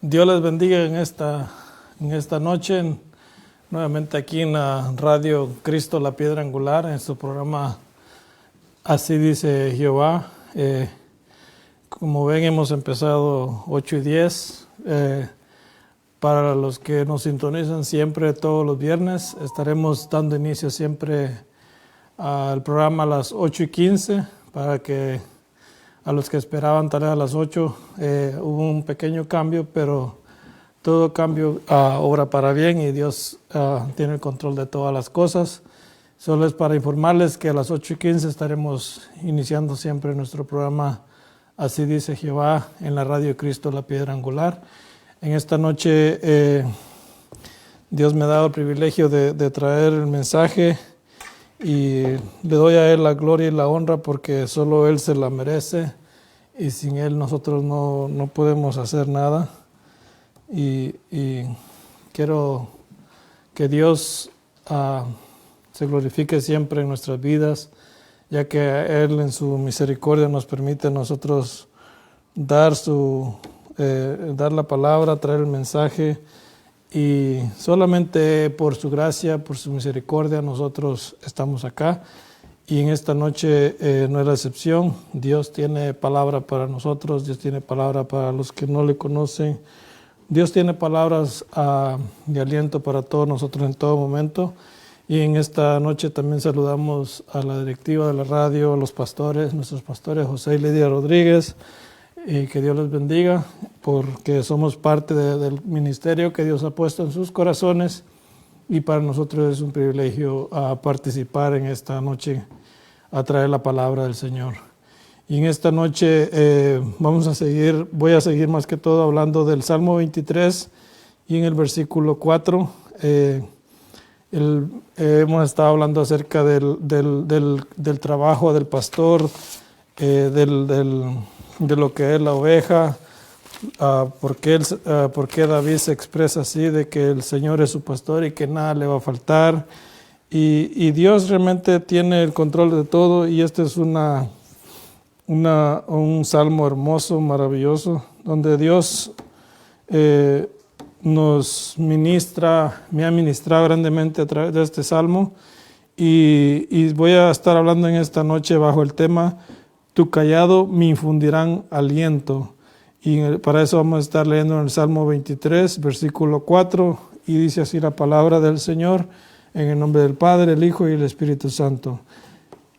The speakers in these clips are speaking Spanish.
Dios les bendiga en esta noche, nuevamente aquí en la radio Cristo, la Piedra Angular, en su programa Así dice Jehová. Como ven, hemos empezado 8:10. Para los que nos sintonizan siempre todos los viernes, estaremos dando inicio siempre al programa a las 8:15, para que a los que esperaban tal vez a las 8, hubo un pequeño cambio, pero todo cambio obra para bien y Dios tiene el control de todas las cosas. Solo es para informarles que a las 8:15 estaremos iniciando siempre nuestro programa Así dice Jehová en la radio Cristo, la Piedra Angular. En esta noche Dios me ha dado el privilegio de traer el mensaje y le doy a Él la gloria y la honra porque solo Él se la merece y sin Él nosotros no podemos hacer nada. Y quiero que Dios se glorifique siempre en nuestras vidas, ya que Él en su misericordia nos permite a nosotros dar la palabra, traer el mensaje, y solamente por su gracia, por su misericordia nosotros estamos acá. Y en esta noche no es la excepción. Dios tiene palabra para nosotros, Dios tiene palabra para los que no le conocen. Dios tiene palabras de aliento para todos nosotros en todo momento. Y en esta noche también saludamos a la directiva de la radio, a los pastores, nuestros pastores José y Lidia Rodríguez, y que Dios les bendiga, porque somos parte del ministerio que Dios ha puesto en sus corazones, y para nosotros es un privilegio participar en esta noche a traer la palabra del Señor. Y en esta noche voy a seguir más que todo hablando del Salmo 23 y en el versículo 4. Hemos estado hablando acerca del trabajo del pastor, de lo que es la oveja, por qué David se expresa así, de que el Señor es su pastor y que nada le va a faltar. Y Dios realmente tiene el control de todo, y este es un salmo hermoso, maravilloso, donde Dios me ha ministrado grandemente a través de este salmo, y voy a estar hablando en esta noche bajo el tema Tu callado me infundirán aliento, y para eso vamos a estar leyendo en el Salmo 23, versículo 4, y dice así la palabra del Señor, en el nombre del Padre, el Hijo y el Espíritu Santo.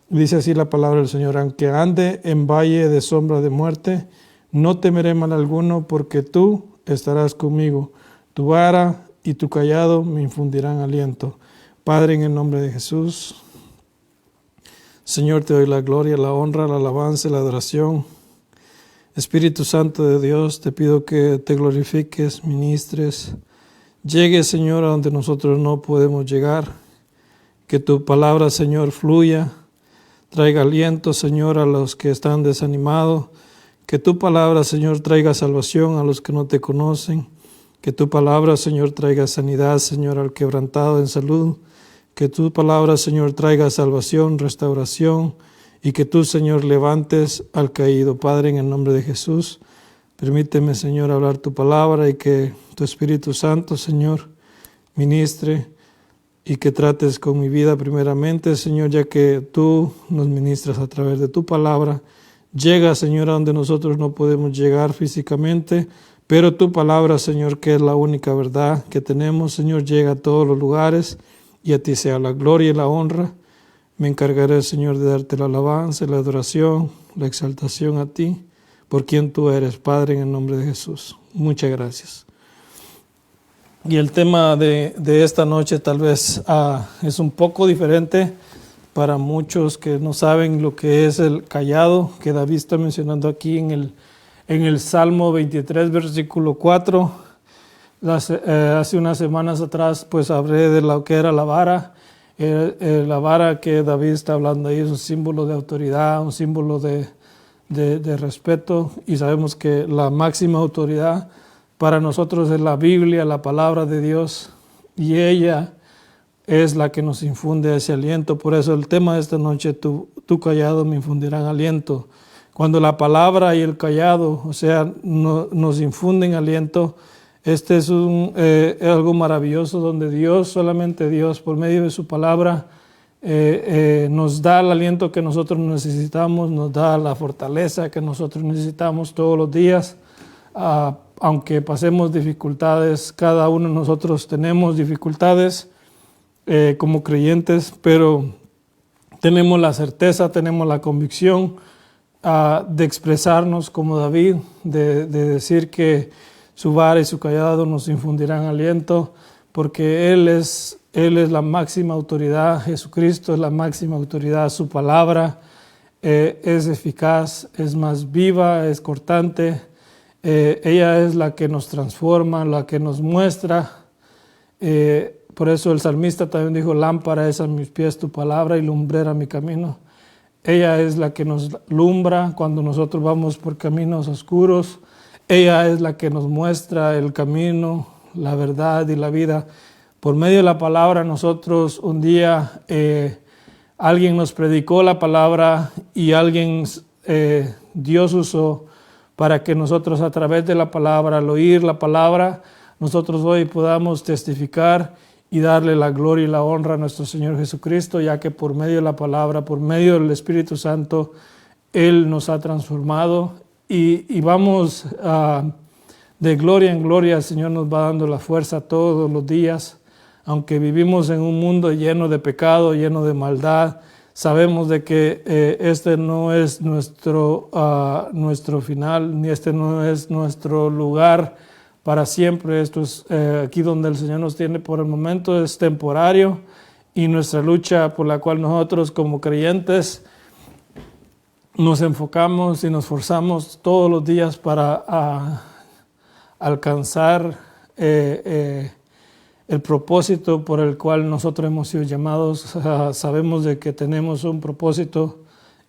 Dice así la palabra del Señor: aunque ande en valle de sombra de muerte, no temeré mal alguno, porque tú estarás conmigo. Tu vara y tu callado me infundirán aliento. Padre, en el nombre de Jesús, Señor, te doy la gloria, la honra, la alabanza y la adoración. Espíritu Santo de Dios, te pido que te glorifiques, ministres. Llegue, Señor, a donde nosotros no podemos llegar. Que tu palabra, Señor, fluya. Traiga aliento, Señor, a los que están desanimados. Que tu palabra, Señor, traiga salvación a los que no te conocen. Que tu palabra, Señor, traiga sanidad, Señor, al quebrantado en salud. Que tu palabra, Señor, traiga salvación, restauración, y que tú, Señor, levantes al caído. Padre, en el nombre de Jesús, permíteme, Señor, hablar tu palabra, y que tu Espíritu Santo, Señor, ministre y que trates con mi vida primeramente, Señor, ya que tú nos ministras a través de tu palabra. Llega, Señor, a donde nosotros no podemos llegar físicamente, pero tu palabra, Señor, que es la única verdad que tenemos, Señor, llega a todos los lugares, y a ti sea la gloria y la honra. Me encargaré, Señor, de darte la alabanza, la adoración, la exaltación a ti, por quien tú eres, Padre, en el nombre de Jesús. Muchas gracias. Y el tema de esta noche tal vez es un poco diferente para muchos que no saben lo que es el callado, que David está mencionando aquí en el Salmo 23, versículo 4. Hace unas semanas atrás pues hablé de lo que era la vara. La vara que David está hablando ahí es un símbolo de autoridad, un símbolo de respeto, y sabemos que la máxima autoridad para nosotros es la Biblia, la palabra de Dios, y ella es la que nos infunde ese aliento. Por eso el tema de esta noche, tu callado me infundirán aliento. Cuando la palabra y el cayado, o sea, nos infunden aliento, este es algo maravilloso donde Dios, solamente Dios, por medio de su palabra, nos da el aliento que nosotros necesitamos, nos da la fortaleza que nosotros necesitamos todos los días. Aunque pasemos dificultades, cada uno de nosotros tenemos dificultades como creyentes, pero tenemos la certeza, tenemos la convicción de expresarnos como David, de decir que su vara y su cayado nos infundirán aliento, porque Él es la máxima autoridad, Jesucristo es la máxima autoridad, su palabra es eficaz, es más viva, es cortante, ella es la que nos transforma, la que nos muestra. Por eso el salmista también dijo, lámpara es a mis pies tu palabra y lumbrera mi camino. Ella es la que nos alumbra cuando nosotros vamos por caminos oscuros. Ella es la que nos muestra el camino, la verdad y la vida. Por medio de la palabra nosotros un día alguien nos predicó la palabra y Dios usó para que nosotros a través de la palabra, al oír la palabra, nosotros hoy podamos testificar y darle la gloria y la honra a nuestro Señor Jesucristo, ya que por medio de la palabra, por medio del Espíritu Santo, Él nos ha transformado y vamos de gloria en gloria. El Señor nos va dando la fuerza todos los días, aunque vivimos en un mundo lleno de pecado, lleno de maldad. Sabemos de que este no es nuestro final, ni este no es nuestro lugar para siempre. Esto es aquí donde el Señor nos tiene por el momento, es temporario, y nuestra lucha por la cual nosotros como creyentes nos enfocamos y nos esforzamos todos los días para alcanzar el propósito por el cual nosotros hemos sido llamados. Sabemos de que tenemos un propósito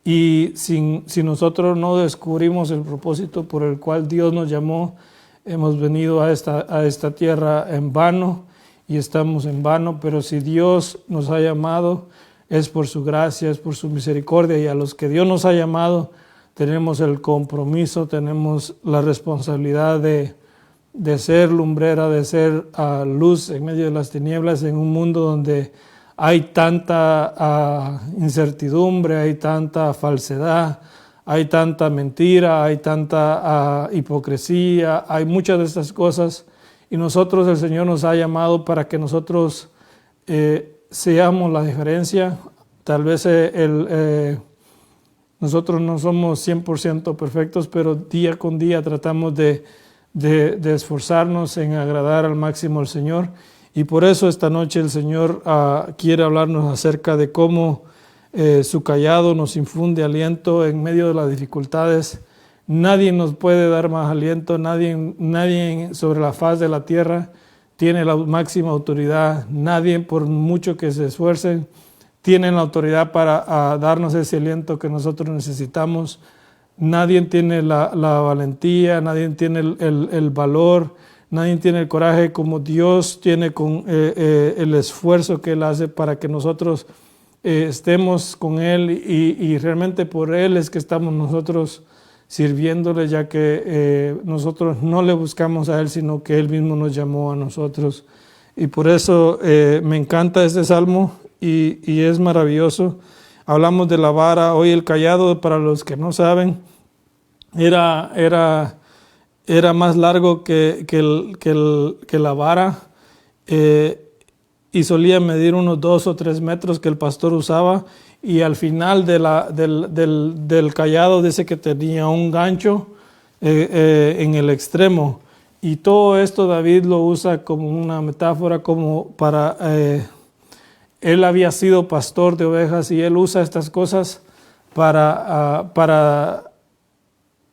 y si nosotros no descubrimos el propósito por el cual Dios nos llamó, hemos venido a esta tierra en vano y estamos en vano. Pero si Dios nos ha llamado, es por su gracia, es por su misericordia, y a los que Dios nos ha llamado tenemos el compromiso, tenemos la responsabilidad de ser lumbrera, de ser luz en medio de las tinieblas, en un mundo donde hay tanta incertidumbre, hay tanta falsedad, hay tanta mentira, hay tanta hipocresía, hay muchas de estas cosas, y nosotros, el Señor nos ha llamado para que nosotros seamos la diferencia. Tal vez nosotros no somos 100% perfectos, pero día con día tratamos de esforzarnos en agradar al máximo al Señor, y por eso esta noche el Señor quiere hablarnos acerca de cómo su cayado nos infunde aliento en medio de las dificultades. Nadie nos puede dar más aliento, nadie sobre la faz de la tierra tiene la máxima autoridad, nadie, por mucho que se esfuercen, tiene la autoridad para darnos ese aliento que nosotros necesitamos. Nadie tiene la valentía, nadie tiene el valor, nadie tiene el coraje como Dios tiene con el esfuerzo que Él hace para que nosotros estemos con Él, y realmente por Él es que estamos nosotros sirviéndole, ya que nosotros no le buscamos a Él, sino que Él mismo nos llamó a nosotros. Y por eso me encanta este salmo y es maravilloso. Hablamos de la vara. Hoy el cayado, para los que no saben, era más largo que la vara, y solía medir unos 2 o 3 metros que el pastor usaba, y al final del cayado dice que tenía un gancho en el extremo. Y todo esto David lo usa como una metáfora, como para... él había sido pastor de ovejas, y él usa estas cosas para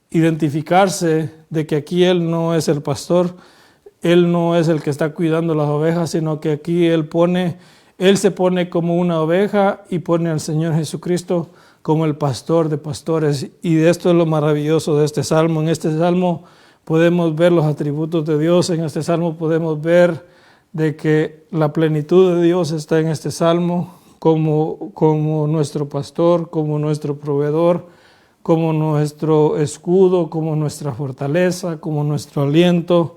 identificarse de que aquí él no es el pastor, él no es el que está cuidando las ovejas, sino que aquí él se pone como una oveja y pone al Señor Jesucristo como el pastor de pastores. Y de esto es lo maravilloso de este salmo. En este salmo podemos ver los atributos de Dios, en este salmo podemos ver de que la plenitud de Dios está en este salmo, como nuestro pastor, como nuestro proveedor, como nuestro escudo, como nuestra fortaleza, como nuestro aliento,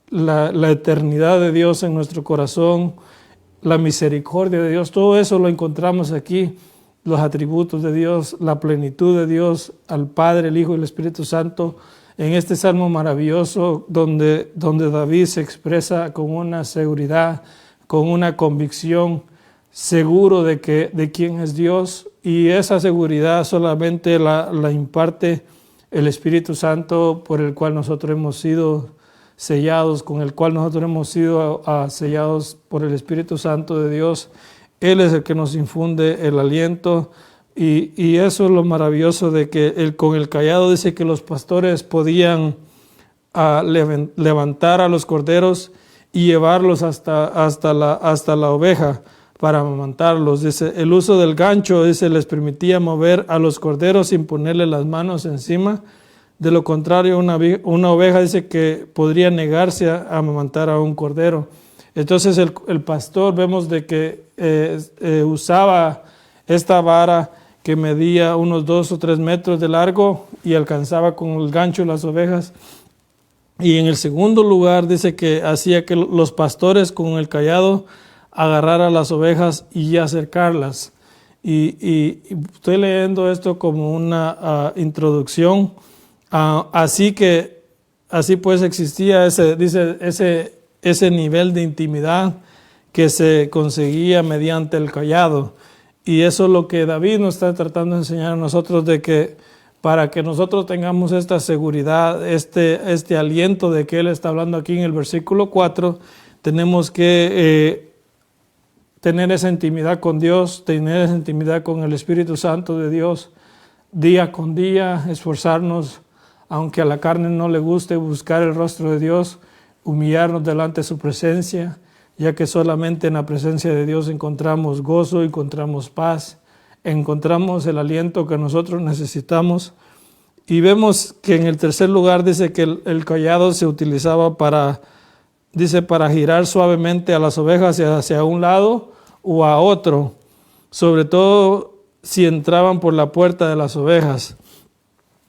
la eternidad de Dios en nuestro corazón, la misericordia de Dios, todo eso lo encontramos aquí, los atributos de Dios, la plenitud de Dios, al Padre, el Hijo y el Espíritu Santo, en este salmo maravilloso donde David se expresa con una seguridad, con una convicción, seguro de quién es Dios, y esa seguridad solamente la imparte el Espíritu Santo, por el cual nosotros hemos sido sellados, con el cual nosotros hemos sido sellados por el Espíritu Santo de Dios. Él es el que nos infunde el aliento, y eso es lo maravilloso de que con el cayado dice que los pastores podían levantar a los corderos y llevarlos hasta la oveja para amamantarlos. Dice, el uso del gancho, dice, les permitía mover a los corderos sin ponerle las manos encima. De lo contrario, una oveja dice que podría negarse a amamantar a un cordero. Entonces el pastor, vemos de que usaba esta vara que medía unos 2 o 3 metros de largo y alcanzaba con el gancho las ovejas. Y en el segundo lugar dice que hacía que los pastores con el cayado agarraran las ovejas y acercarlas. Y estoy leyendo esto como una introducción. Así pues existía ese nivel de intimidad que se conseguía mediante el cayado. Y eso es lo que David nos está tratando de enseñar a nosotros, de que para que nosotros tengamos esta seguridad, este aliento de que Él está hablando aquí en el versículo 4, tenemos que tener esa intimidad con Dios, tener esa intimidad con el Espíritu Santo de Dios, día con día, esforzarnos, aunque a la carne no le guste, buscar el rostro de Dios, humillarnos delante de su presencia, ya que solamente en la presencia de Dios encontramos gozo, encontramos paz, encontramos el aliento que nosotros necesitamos. Y vemos que en el tercer lugar dice que el cayado se utilizaba para girar suavemente a las ovejas hacia un lado o a otro, sobre todo si entraban por la puerta de las ovejas.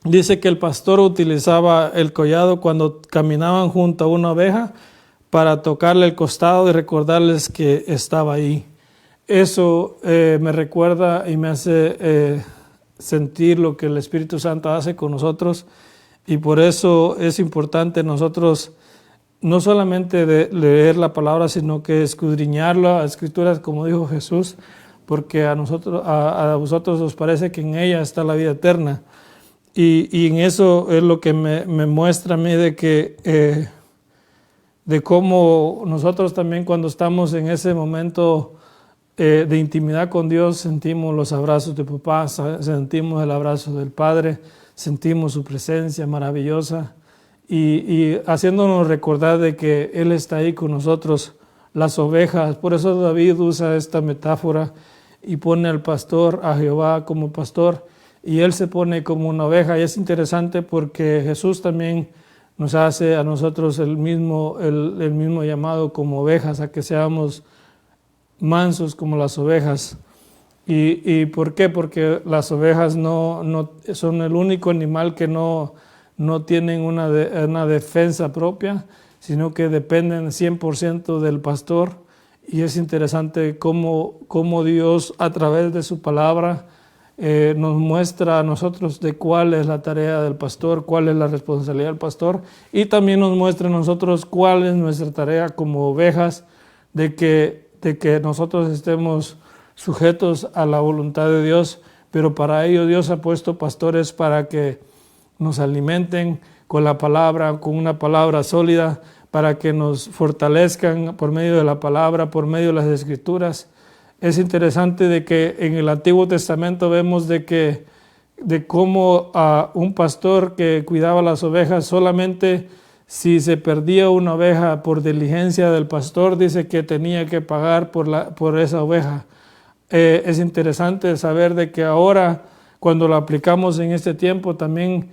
Dice que el pastor utilizaba el cayado cuando caminaban junto a una oveja para tocarle el costado y recordarles que estaba ahí. Eso me recuerda y me hace sentir lo que el Espíritu Santo hace con nosotros, y por eso es importante nosotros no solamente de leer la palabra, sino que escudriñarla, las escrituras, como dijo Jesús, porque a vosotros os parece que en ella está la vida eterna. Y en eso es lo que me muestra a mí de cómo nosotros también, cuando estamos en ese momento de intimidad con Dios, sentimos los abrazos de papá, sentimos el abrazo del Padre, sentimos su presencia maravillosa, y haciéndonos recordar de que Él está ahí con nosotros, las ovejas. Por eso David usa esta metáfora y pone al pastor, a Jehová, como pastor, y Él se pone como una oveja. Y es interesante porque Jesús también nos hace a nosotros el mismo llamado como ovejas, a que seamos mansos como las ovejas. ¿Y por qué? Porque las ovejas no son el único animal que no tienen una defensa propia, sino que dependen 100% del pastor. Y es interesante cómo Dios, a través de su palabra, nos muestra a nosotros de cuál es la tarea del pastor, cuál es la responsabilidad del pastor, y también nos muestra a nosotros cuál es nuestra tarea como ovejas, de que nosotros estemos sujetos a la voluntad de Dios, pero para ello Dios ha puesto pastores para que nos alimenten con la palabra, con una palabra sólida, para que nos fortalezcan por medio de la palabra, por medio de las Escrituras. Es interesante de que en el Antiguo Testamento vemos de cómo un pastor que cuidaba las ovejas, solamente si se perdía una oveja por diligencia del pastor, dice que tenía que pagar por esa oveja. Es interesante saber de que ahora, cuando lo aplicamos en este tiempo, también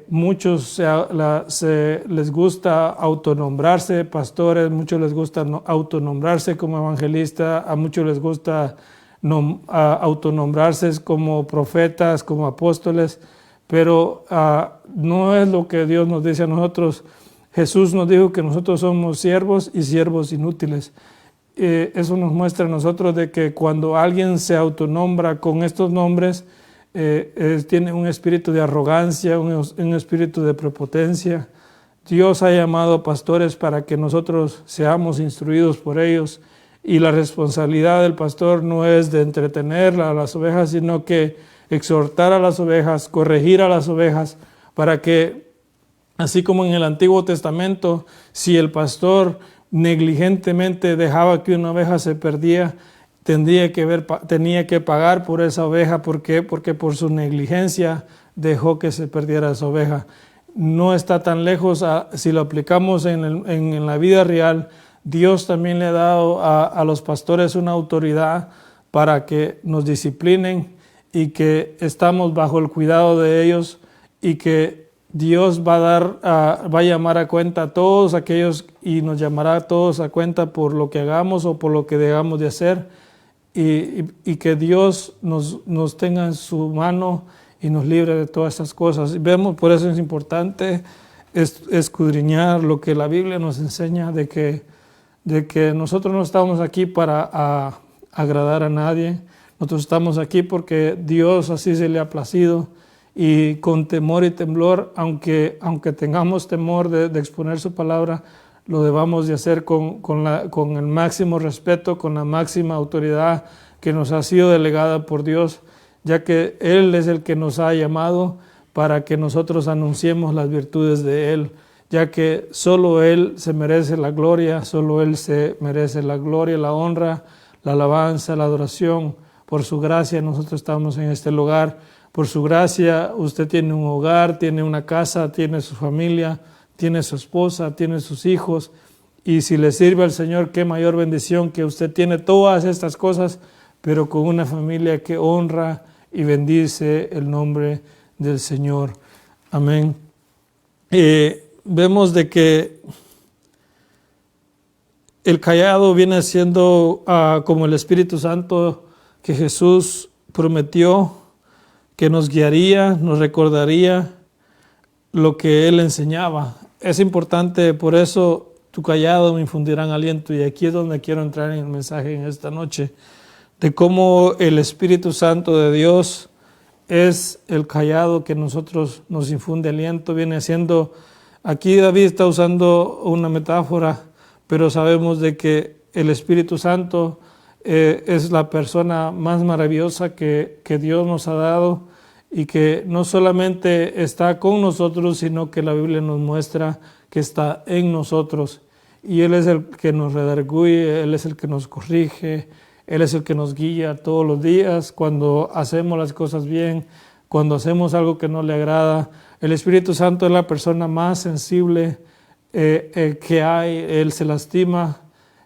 muchos les gusta autonombrarse pastores, muchos les gusta autonombrarse como evangelista, a muchos les gusta autonombrarse como profetas, como apóstoles, pero no es lo que Dios nos dice a nosotros. Jesús nos dijo que nosotros somos siervos y siervos inútiles. Eso nos muestra a nosotros de que cuando alguien se autonombra con estos nombres, tiene un espíritu de arrogancia, un espíritu de prepotencia. Dios ha llamado pastores para que nosotros seamos instruidos por ellos, y la responsabilidad del pastor no es de entretener a las ovejas, sino que exhortar a las ovejas, corregir a las ovejas, para que, así como en el Antiguo Testamento, si el pastor negligentemente dejaba que una oveja se perdía, tenía que pagar por esa oveja. ¿Por qué? Porque por su negligencia dejó que se perdiera esa oveja. No está tan lejos, si lo aplicamos en la vida real. Dios también le ha dado a los pastores una autoridad para que nos disciplinen, y que estamos bajo el cuidado de ellos, y que Dios va a llamar a cuenta a todos aquellos, y nos llamará a todos a cuenta por lo que hagamos o por lo que dejamos de hacer, y que Dios nos tenga en su mano y nos libre de todas estas cosas. Vemos, por eso es importante escudriñar lo que la Biblia nos enseña, de que nosotros no estamos aquí para agradar a nadie. Nosotros estamos aquí porque Dios así se le ha placido, y con temor y temblor, aunque tengamos temor de exponer su palabra, lo debamos de hacer con el máximo respeto, con la máxima autoridad que nos ha sido delegada por Dios, ya que Él es el que nos ha llamado para que nosotros anunciemos las virtudes de Él, ya que solo Él se merece la gloria, solo Él se merece la gloria, la honra, la alabanza, la adoración. Por su gracia nosotros estamos en este lugar. Por su gracia usted tiene un hogar, tiene una casa, tiene su familia, tiene su esposa, tiene sus hijos. Y si le sirve al Señor, qué mayor bendición que usted tiene todas estas cosas, pero con una familia que honra y bendice el nombre del Señor. Amén. Vemos de que el cayado viene siendo como el Espíritu Santo que Jesús prometió, que nos guiaría, nos recordaría lo que Él enseñaba. Es importante, por eso tu cayado me infundirán aliento, y aquí es donde quiero entrar en el mensaje en esta noche, de cómo el Espíritu Santo de Dios es el cayado que nos infunde aliento. Viene siendo, aquí David está usando una metáfora, pero sabemos de que el Espíritu Santo es la persona más maravillosa que Dios nos ha dado, y que no solamente está con nosotros, sino que la Biblia nos muestra que está en nosotros. Y Él es el que nos redarguye, Él es el que nos corrige, Él es el que nos guía todos los días cuando hacemos las cosas bien, cuando hacemos algo que no le agrada. El Espíritu Santo es la persona más sensible que hay. Él se lastima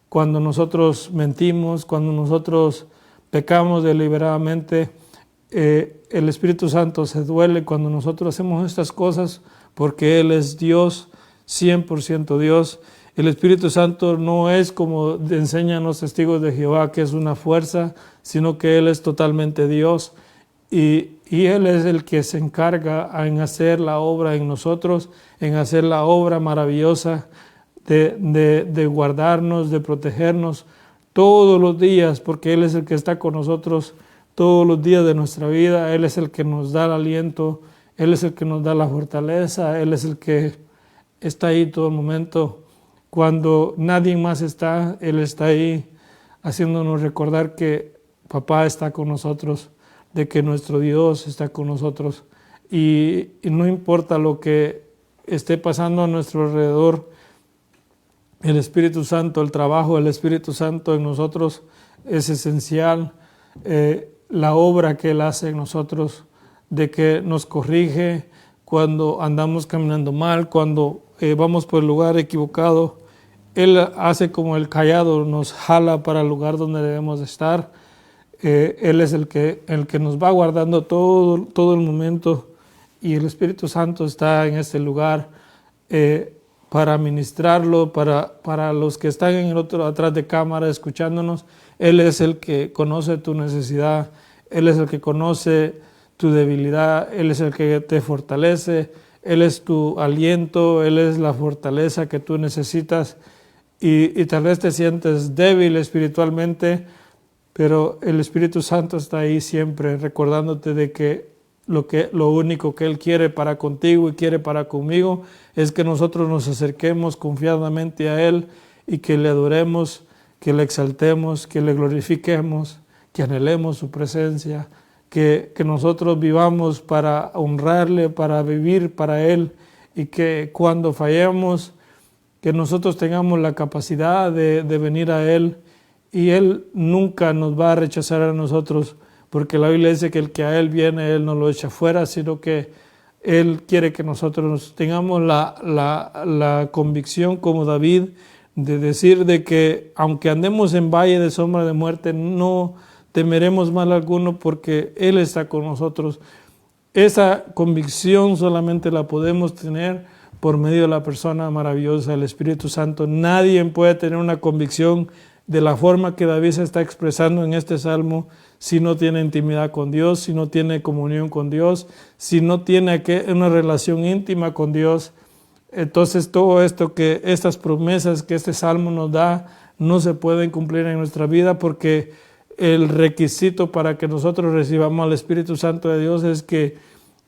cuando nosotros mentimos, cuando nosotros pecamos deliberadamente. El Espíritu Santo se duele cuando nosotros hacemos estas cosas, porque Él es Dios, 100% Dios. El Espíritu Santo no es como enseñan los testigos de Jehová, que es una fuerza, sino que Él es totalmente Dios, y Él es el que se encarga en hacer la obra en nosotros, en hacer la obra maravillosa de guardarnos, de protegernos todos los días, porque Él es el que está con nosotros todos los días de nuestra vida. Él es el que nos da el aliento, Él es el que nos da la fortaleza, Él es el que está ahí todo el momento. Cuando nadie más está, Él está ahí haciéndonos recordar que Papá está con nosotros, de que nuestro Dios está con nosotros, y no importa lo que esté pasando a nuestro alrededor, el Espíritu Santo, el trabajo del Espíritu Santo en nosotros es esencial. La obra que Él hace en nosotros, de que nos corrige cuando andamos caminando mal, cuando vamos por el lugar equivocado. Él hace como el cayado, nos jala para el lugar donde debemos estar. Él es el que nos va guardando todo el momento, y el Espíritu Santo está en este lugar para ministrarlo, para los que están en el otro atrás de cámara escuchándonos. Él es el que conoce tu necesidad, Él es el que conoce tu debilidad, Él es el que te fortalece, Él es tu aliento, Él es la fortaleza que tú necesitas y tal vez te sientes débil espiritualmente, pero el Espíritu Santo está ahí siempre recordándote de que lo único que Él quiere para contigo y quiere para conmigo es que nosotros nos acerquemos confiadamente a Él y que le adoremos, que le exaltemos, que le glorifiquemos, que anhelemos su presencia, que nosotros vivamos para honrarle, para vivir para Él y que cuando fallemos, que nosotros tengamos la capacidad de venir a Él y Él nunca nos va a rechazar a nosotros, porque la Biblia dice que el que a Él viene, Él no lo echa fuera, sino que Él quiere que nosotros tengamos la convicción como David de decir de que aunque andemos en valle de sombra de muerte, no temeremos mal alguno porque Él está con nosotros. Esa convicción solamente la podemos tener por medio de la persona maravillosa del Espíritu Santo. Nadie puede tener una convicción de la forma que David se está expresando en este salmo si no tiene intimidad con Dios, si no tiene comunión con Dios, si no tiene una relación íntima con Dios. Entonces todo esto, que estas promesas que este salmo nos da, no se pueden cumplir en nuestra vida porque el requisito para que nosotros recibamos al Espíritu Santo de Dios es que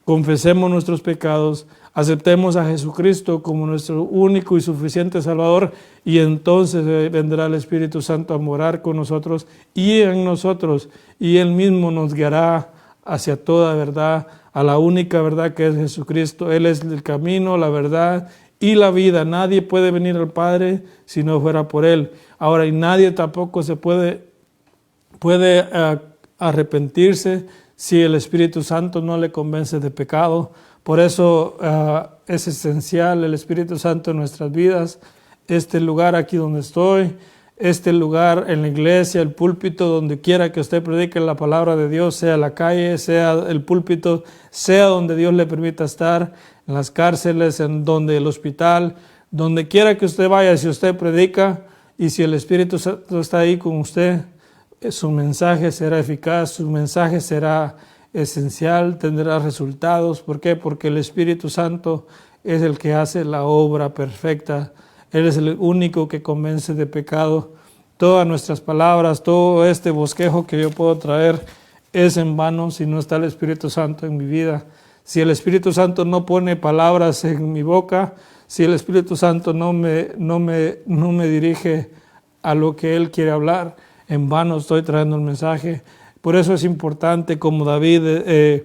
confesemos nuestros pecados, aceptemos a Jesucristo como nuestro único y suficiente Salvador y entonces vendrá el Espíritu Santo a morar con nosotros y en nosotros y Él mismo nos guiará hacia toda verdad, a la única verdad que es Jesucristo. Él es el camino, la verdad y la vida. Nadie puede venir al Padre si no fuera por Él. Ahora, y nadie tampoco se puede arrepentirse si el Espíritu Santo no le convence de pecado. Por eso es esencial el Espíritu Santo en nuestras vidas. Este lugar aquí donde estoy, este lugar en la iglesia, el púlpito, donde quiera que usted predique la palabra de Dios, sea la calle, sea el púlpito, sea donde Dios le permita estar, en las cárceles, en donde el hospital, donde quiera que usted vaya, si usted predica y si el Espíritu Santo está ahí con usted, su mensaje será eficaz, su mensaje será esencial, tendrá resultados. ¿Por qué? Porque el Espíritu Santo es el que hace la obra perfecta. Él es el único que convence de pecado. Todas nuestras palabras, todo este bosquejo que yo puedo traer es en vano si no está el Espíritu Santo en mi vida. Si el Espíritu Santo no pone palabras en mi boca, si el Espíritu Santo no me dirige a lo que Él quiere hablar, en vano estoy trayendo el mensaje. Por eso es importante, como David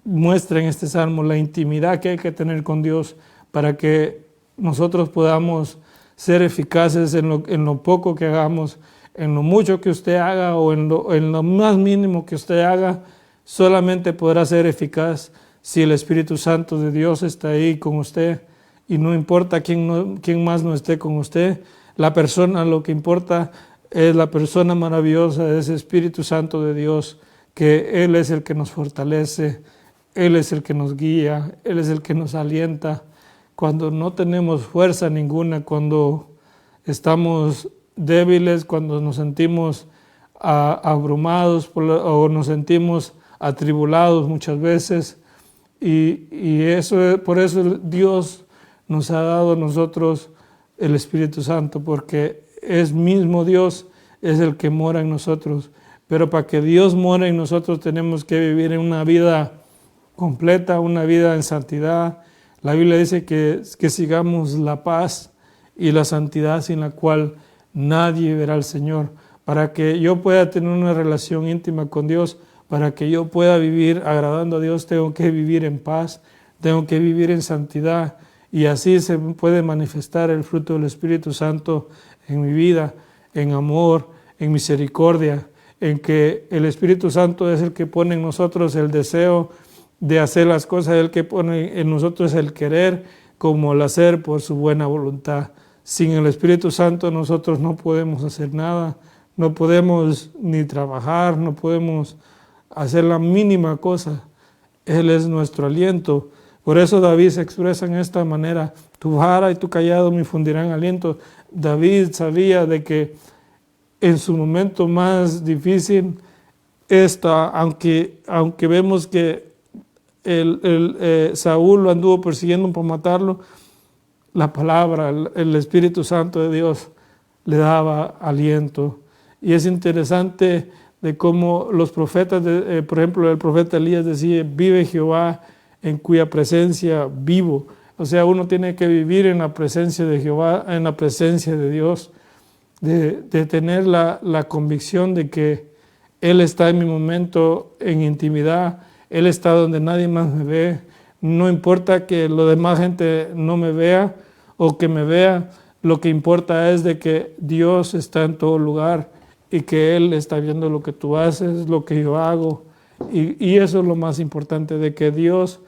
muestra en este salmo, la intimidad que hay que tener con Dios para que nosotros podamos ser eficaces en lo poco que hagamos, en lo mucho que usted haga o en lo más mínimo que usted haga. Solamente podrá ser eficaz si el Espíritu Santo de Dios está ahí con usted, y no importa quién más no esté con usted. La persona, lo que importa es la persona maravillosa de ese Espíritu Santo de Dios, que Él es el que nos fortalece, Él es el que nos guía, Él es el que nos alienta. Cuando no tenemos fuerza ninguna, cuando estamos débiles, cuando nos sentimos abrumados o nos sentimos atribulados muchas veces, y por eso Dios nos ha dado a nosotros el Espíritu Santo, porque es mismo Dios, es el que mora en nosotros. Pero para que Dios more en nosotros tenemos que vivir en una vida completa, una vida en santidad. La Biblia dice que sigamos la paz y la santidad sin la cual nadie verá al Señor. Para que yo pueda tener una relación íntima con Dios, para que yo pueda vivir agradando a Dios, tengo que vivir en paz, tengo que vivir en santidad, y así se puede manifestar el fruto del Espíritu Santo en mi vida, en amor, en misericordia, en que el Espíritu Santo es el que pone en nosotros el deseo de hacer las cosas, el que pone en nosotros el querer como el hacer por su buena voluntad. Sin el Espíritu Santo nosotros no podemos hacer nada, no podemos ni trabajar, no podemos hacer la mínima cosa. Él es nuestro aliento. Por eso David se expresa en esta manera: tu vara y tu cayado me infundirán aliento. David sabía de que en su momento más difícil, aunque vemos que Saúl lo anduvo persiguiendo para matarlo, la palabra, el Espíritu Santo de Dios le daba aliento. Y es interesante de cómo los profetas, por ejemplo, el profeta Elías decía: vive Jehová, en cuya presencia vivo. O sea, uno tiene que vivir en la presencia de Jehová, en la presencia de Dios, de tener la convicción de que Él está en mi momento en intimidad, Él está donde nadie más me ve. No importa que la demás gente no me vea o que me vea, lo que importa es de que Dios está en todo lugar y que Él está viendo lo que tú haces, lo que yo hago. Y eso es lo más importante, de que Dios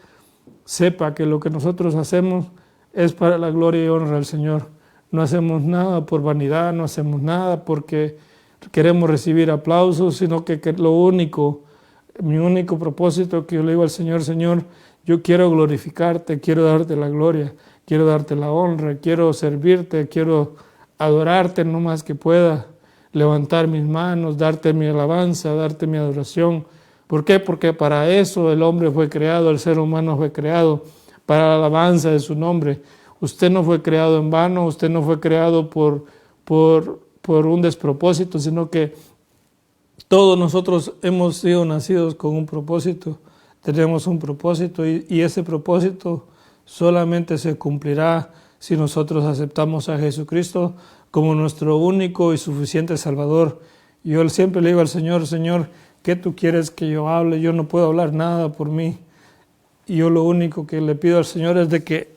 sepa que lo que nosotros hacemos es para la gloria y honra del Señor. No hacemos nada por vanidad, no hacemos nada porque queremos recibir aplausos, sino que mi único propósito que yo le digo al Señor: Señor, yo quiero glorificarte, quiero darte la gloria, quiero darte la honra, quiero servirte, quiero adorarte no más que pueda, levantar mis manos, darte mi alabanza, darte mi adoración. ¿Por qué? Porque para eso el hombre fue creado, el ser humano fue creado, para la alabanza de su nombre. Usted no fue creado en vano, usted no fue creado por un despropósito, sino que todos nosotros hemos sido nacidos con un propósito, tenemos un propósito y ese propósito solamente se cumplirá si nosotros aceptamos a Jesucristo como nuestro único y suficiente Salvador. Yo siempre le digo al Señor: Señor, ¿qué tú quieres que yo hable? Yo no puedo hablar nada por mí. Y yo lo único que le pido al Señor es de que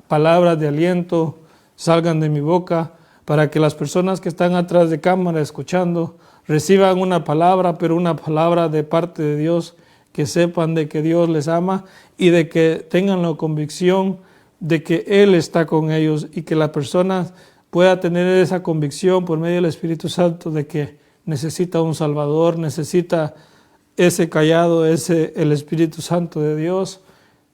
palabras de aliento salgan de mi boca, para que las personas que están atrás de cámara escuchando reciban una palabra, pero una palabra de parte de Dios, que sepan de que Dios les ama y de que tengan la convicción de que Él está con ellos, y que la persona pueda tener esa convicción por medio del Espíritu Santo de que necesita un Salvador, necesita ese cayado, el Espíritu Santo de Dios,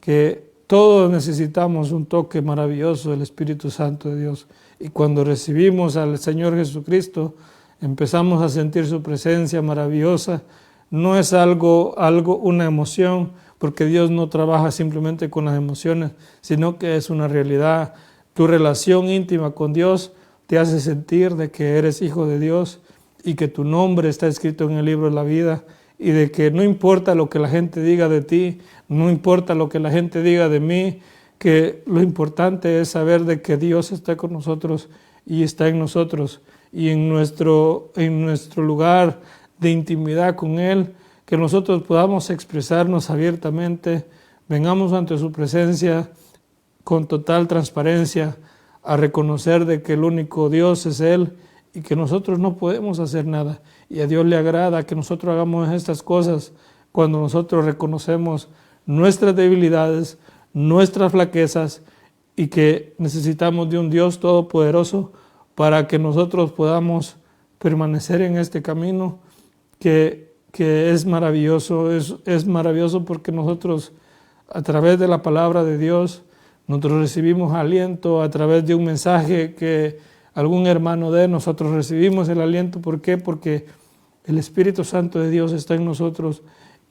que todos necesitamos un toque maravilloso del Espíritu Santo de Dios. Y cuando recibimos al Señor Jesucristo, empezamos a sentir su presencia maravillosa. No es una emoción, porque Dios no trabaja simplemente con las emociones, sino que es una realidad. Tu relación íntima con Dios te hace sentir de que eres hijo de Dios y que tu nombre está escrito en el libro de la vida, y de que no importa lo que la gente diga de ti, no importa lo que la gente diga de mí, que lo importante es saber de que Dios está con nosotros y está en nosotros, y en nuestro lugar de intimidad con Él, que nosotros podamos expresarnos abiertamente, vengamos ante su presencia con total transparencia a reconocer de que el único Dios es Él y que nosotros no podemos hacer nada. Y a Dios le agrada que nosotros hagamos estas cosas cuando nosotros reconocemos nuestras debilidades, nuestras flaquezas, y que necesitamos de un Dios todopoderoso para que nosotros podamos permanecer en este camino que es maravilloso. Es maravilloso porque nosotros, a través de la palabra de Dios, nosotros recibimos aliento. A través de un mensaje que algún hermano de nosotros recibimos el aliento. ¿Por qué? Porque el Espíritu Santo de Dios está en nosotros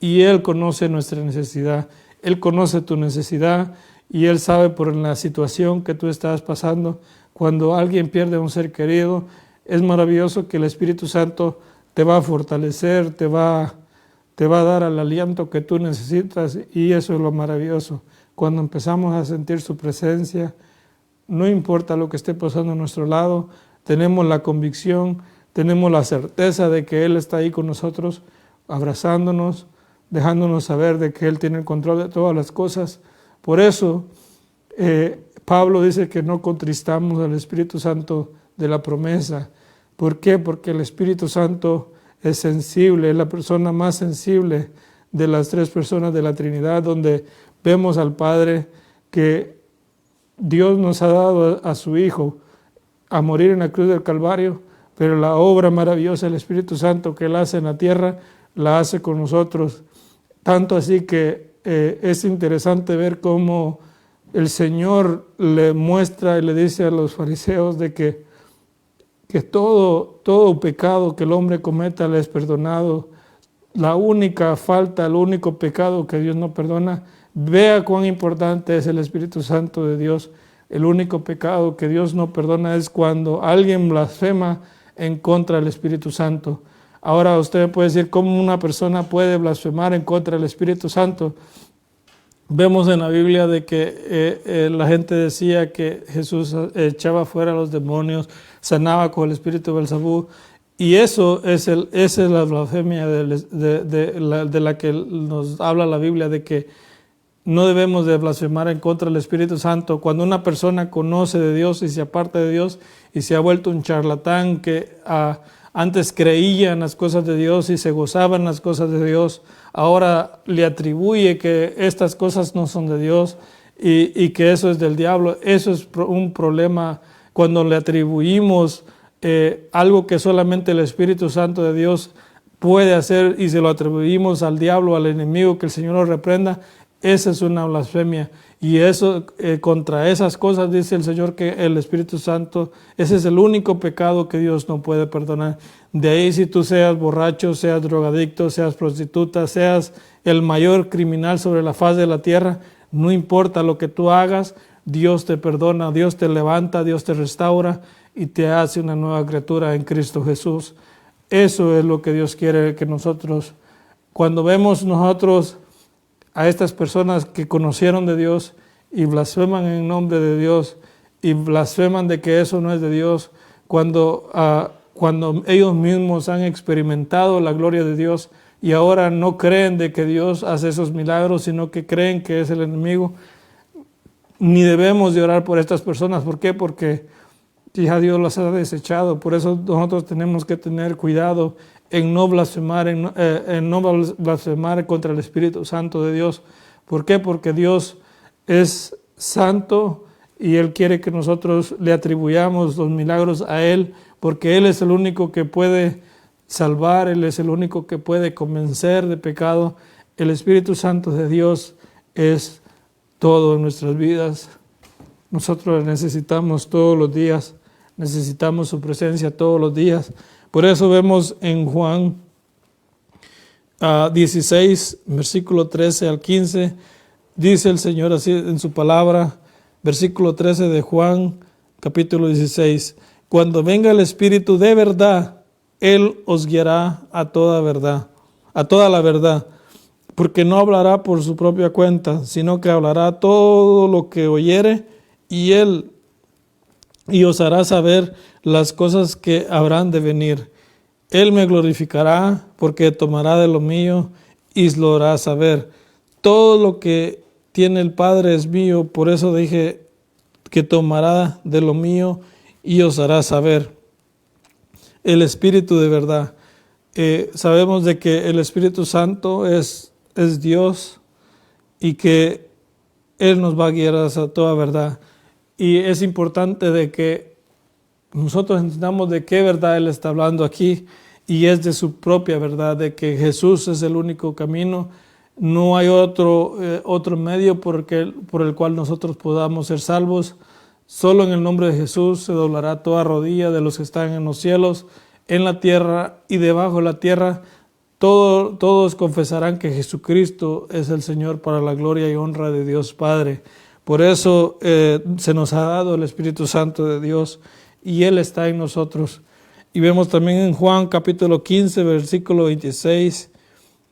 y Él conoce nuestra necesidad. Él conoce tu necesidad y Él sabe por la situación que tú estás pasando. Cuando alguien pierde a un ser querido, es maravilloso que el Espíritu Santo te va a fortalecer, te va a dar el aliento que tú necesitas, y eso es lo maravilloso. Cuando empezamos a sentir su presencia, no importa lo que esté pasando a nuestro lado, tenemos la convicción, tenemos la certeza de que Él está ahí con nosotros, abrazándonos, dejándonos saber de que Él tiene el control de todas las cosas. Por eso Pablo dice que no contristamos al Espíritu Santo de la promesa. ¿Por qué? Porque el Espíritu Santo es sensible, es la persona más sensible de las tres personas de la Trinidad, donde vemos al Padre que Dios nos ha dado a su Hijo a morir en la cruz del Calvario, pero la obra maravillosa del Espíritu Santo que Él hace en la tierra, la hace con nosotros. Tanto así que es interesante ver cómo el Señor le muestra y le dice a los fariseos de que todo pecado que el hombre cometa le es perdonado. La única falta, el único pecado que Dios no perdona, vea cuán importante es el Espíritu Santo de Dios. El único pecado que Dios no perdona es cuando alguien blasfema en contra del Espíritu Santo. Ahora usted puede decir, ¿cómo una persona puede blasfemar en contra del Espíritu Santo? Vemos en la Biblia de que la gente decía que Jesús echaba fuera a los demonios, sanaba con el espíritu de Belzebú, y esa es la blasfemia de la que nos habla la Biblia, de que no debemos de blasfemar en contra del Espíritu Santo. Cuando una persona conoce de Dios y se aparta de Dios y se ha vuelto un charlatán que antes creía en las cosas de Dios y se gozaba en las cosas de Dios, ahora le atribuye que estas cosas no son de Dios y que eso es del diablo. Eso es un problema cuando le atribuimos algo que solamente el Espíritu Santo de Dios puede hacer y se lo atribuimos al diablo, al enemigo, que el Señor lo reprenda. Esa es una blasfemia, y eso contra esas cosas dice el Señor que el Espíritu Santo, ese es el único pecado que Dios no puede perdonar. De ahí, si tú seas borracho, seas drogadicto, seas prostituta, seas el mayor criminal sobre la faz de la tierra, no importa lo que tú hagas, Dios te perdona, Dios te levanta, Dios te restaura y te hace una nueva criatura en Cristo Jesús. Eso es lo que Dios quiere que nosotros, cuando vemos nosotros a estas personas que conocieron de Dios y blasfeman en nombre de Dios y blasfeman de que eso no es de Dios, cuando ellos mismos han experimentado la gloria de Dios y ahora no creen de que Dios hace esos milagros, sino que creen que es el enemigo, ni debemos de orar por estas personas. ¿Por qué? Porque ya Dios las ha desechado. Por eso nosotros tenemos que tener cuidado en no blasfemar, en no blasfemar contra el Espíritu Santo de Dios. ¿Por qué? Porque Dios es santo y Él quiere que nosotros le atribuyamos los milagros a Él, porque Él es el único que puede salvar, Él es el único que puede convencer de pecado. El Espíritu Santo de Dios es todo en nuestras vidas. Nosotros necesitamos todos los días, necesitamos su presencia todos los días. Por eso vemos en Juan 16, versículo 13 al 15, dice el Señor así en su palabra, versículo 13 de Juan, capítulo 16, cuando venga el Espíritu de verdad, Él os guiará a toda verdad, a toda la verdad, porque no hablará por su propia cuenta, sino que hablará todo lo que oyere, y os hará saber las cosas que habrán de venir. Él me glorificará, porque tomará de lo mío y lo hará saber. Todo lo que tiene el Padre es mío, por eso dije que tomará de lo mío y os hará saber. El Espíritu de verdad. Sabemos de que el Espíritu Santo es Dios y que Él nos va a guiar a toda verdad. Y es importante de que nosotros entendamos de qué verdad Él está hablando aquí, y es de su propia verdad, de que Jesús es el único camino. No hay otro medio por el cual nosotros podamos ser salvos. Solo en el nombre de Jesús se doblará toda rodilla de los que están en los cielos, en la tierra y debajo de la tierra. Todos confesarán que Jesucristo es el Señor, para la gloria y honra de Dios Padre. Por eso se nos ha dado el Espíritu Santo de Dios y Él está en nosotros. Y vemos también en Juan capítulo 15, versículo 26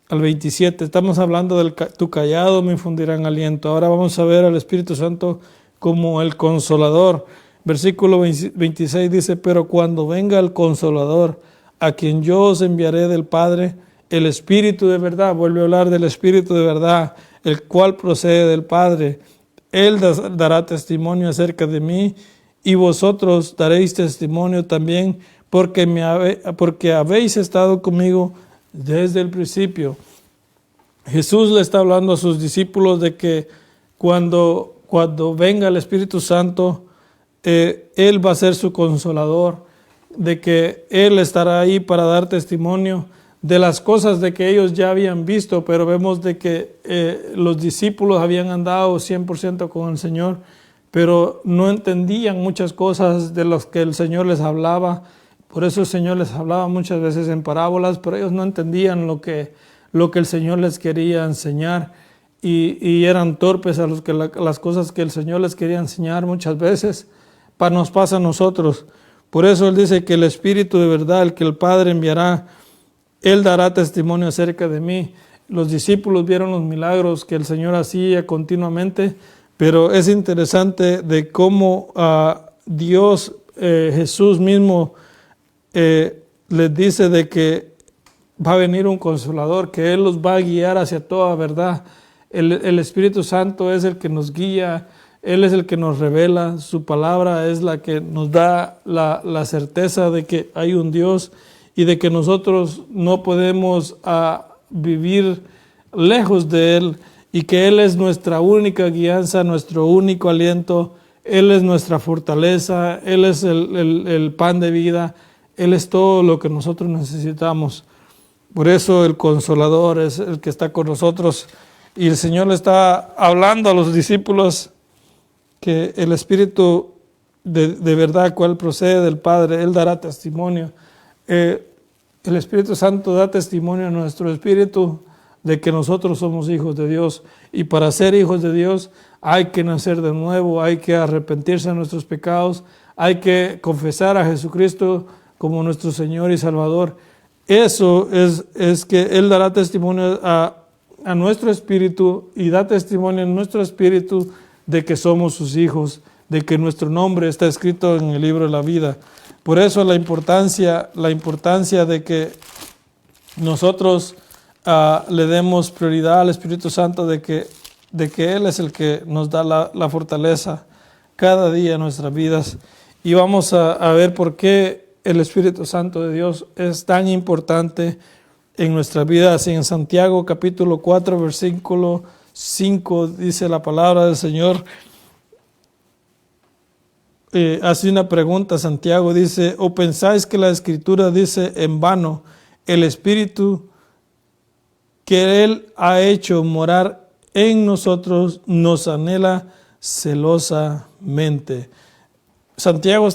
al 27. Estamos hablando del tu callado me infundirán aliento. Ahora vamos a ver al Espíritu Santo como el Consolador. Versículo 26 dice, pero cuando venga el Consolador, a quien yo os enviaré del Padre, el Espíritu de verdad, vuelve a hablar del Espíritu de verdad, el cual procede del Padre, Él dará testimonio acerca de mí, y vosotros daréis testimonio también, porque habéis estado conmigo desde el principio. Jesús le está hablando a sus discípulos de que cuando venga el Espíritu Santo, Él va a ser su consolador, de que Él estará ahí para dar testimonio de las cosas de que ellos ya habían visto, pero vemos de que los discípulos habían andado 100% con el Señor, pero no entendían muchas cosas de las que el Señor les hablaba. Por eso el Señor les hablaba muchas veces en parábolas, pero ellos no entendían lo que el Señor les quería enseñar, y eran torpes a las cosas que el Señor les quería enseñar muchas veces. Nos pasa a nosotros. Por eso Él dice que el Espíritu de verdad, el que el Padre enviará, Él dará testimonio acerca de mí. Los discípulos vieron los milagros que el Señor hacía continuamente, pero es interesante de cómo Dios, Jesús mismo, les dice de que va a venir un consolador, que Él los va a guiar hacia toda verdad. El Espíritu Santo es el que nos guía, Él es el que nos revela, su palabra es la que nos da la certeza de que hay un Dios y de que nosotros no podemos vivir lejos de Él, y que Él es nuestra única guianza, nuestro único aliento. Él es nuestra fortaleza, Él es el pan de vida, Él es todo lo que nosotros necesitamos. Por eso el Consolador es el que está con nosotros, y el Señor le está hablando a los discípulos que el Espíritu de verdad, cual procede del Padre, Él dará testimonio. El Espíritu Santo da testimonio a nuestro espíritu de que nosotros somos hijos de Dios, y para ser hijos de Dios hay que nacer de nuevo, hay que arrepentirse de nuestros pecados, hay que confesar a Jesucristo como nuestro Señor y Salvador. Eso es que Él dará testimonio a nuestro espíritu, y da testimonio en nuestro espíritu de que somos sus hijos, de que nuestro nombre está escrito en el libro de la vida. Por eso la importancia de que nosotros le demos prioridad al Espíritu Santo, de que Él es el que nos da la fortaleza cada día en nuestras vidas. Y vamos a ver por qué el Espíritu Santo de Dios es tan importante en nuestras vidas. En Santiago capítulo 4 versículo 5 dice la palabra del Señor. Hace una pregunta Santiago, dice: ¿o pensáis que la Escritura dice en vano, el Espíritu que Él ha hecho morar en nosotros nos anhela celosamente? Santiago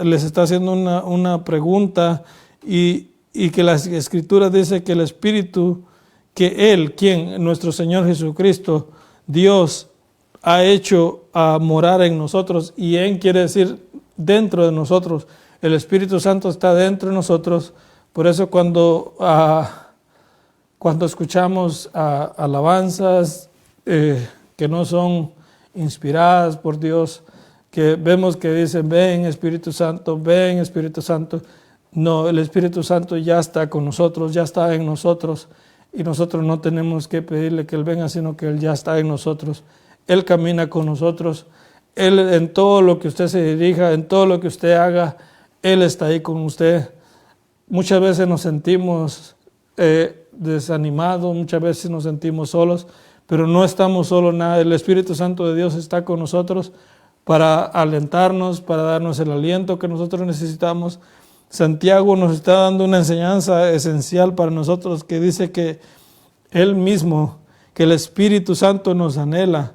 les está haciendo una pregunta, y que la Escritura dice que el Espíritu que Él, quien, nuestro Señor Jesucristo, Dios, ha hecho a morar en nosotros, y en quiere decir dentro de nosotros. El Espíritu Santo está dentro de nosotros. Por eso cuando escuchamos alabanzas que no son inspiradas por Dios, que vemos que dicen ven Espíritu Santo, ven Espíritu Santo. No, el Espíritu Santo ya está con nosotros, ya está en nosotros, y nosotros no tenemos que pedirle que Él venga, sino que Él ya está en nosotros. Él camina con nosotros. Él, en todo lo que usted se dirija, en todo lo que usted haga, Él está ahí con usted. Muchas veces nos sentimos desanimados, muchas veces nos sentimos solos, pero no estamos solos nada. El Espíritu Santo de Dios está con nosotros para alentarnos, para darnos el aliento que nosotros necesitamos. Santiago nos está dando una enseñanza esencial para nosotros, que dice que Él mismo, que el Espíritu Santo nos anhela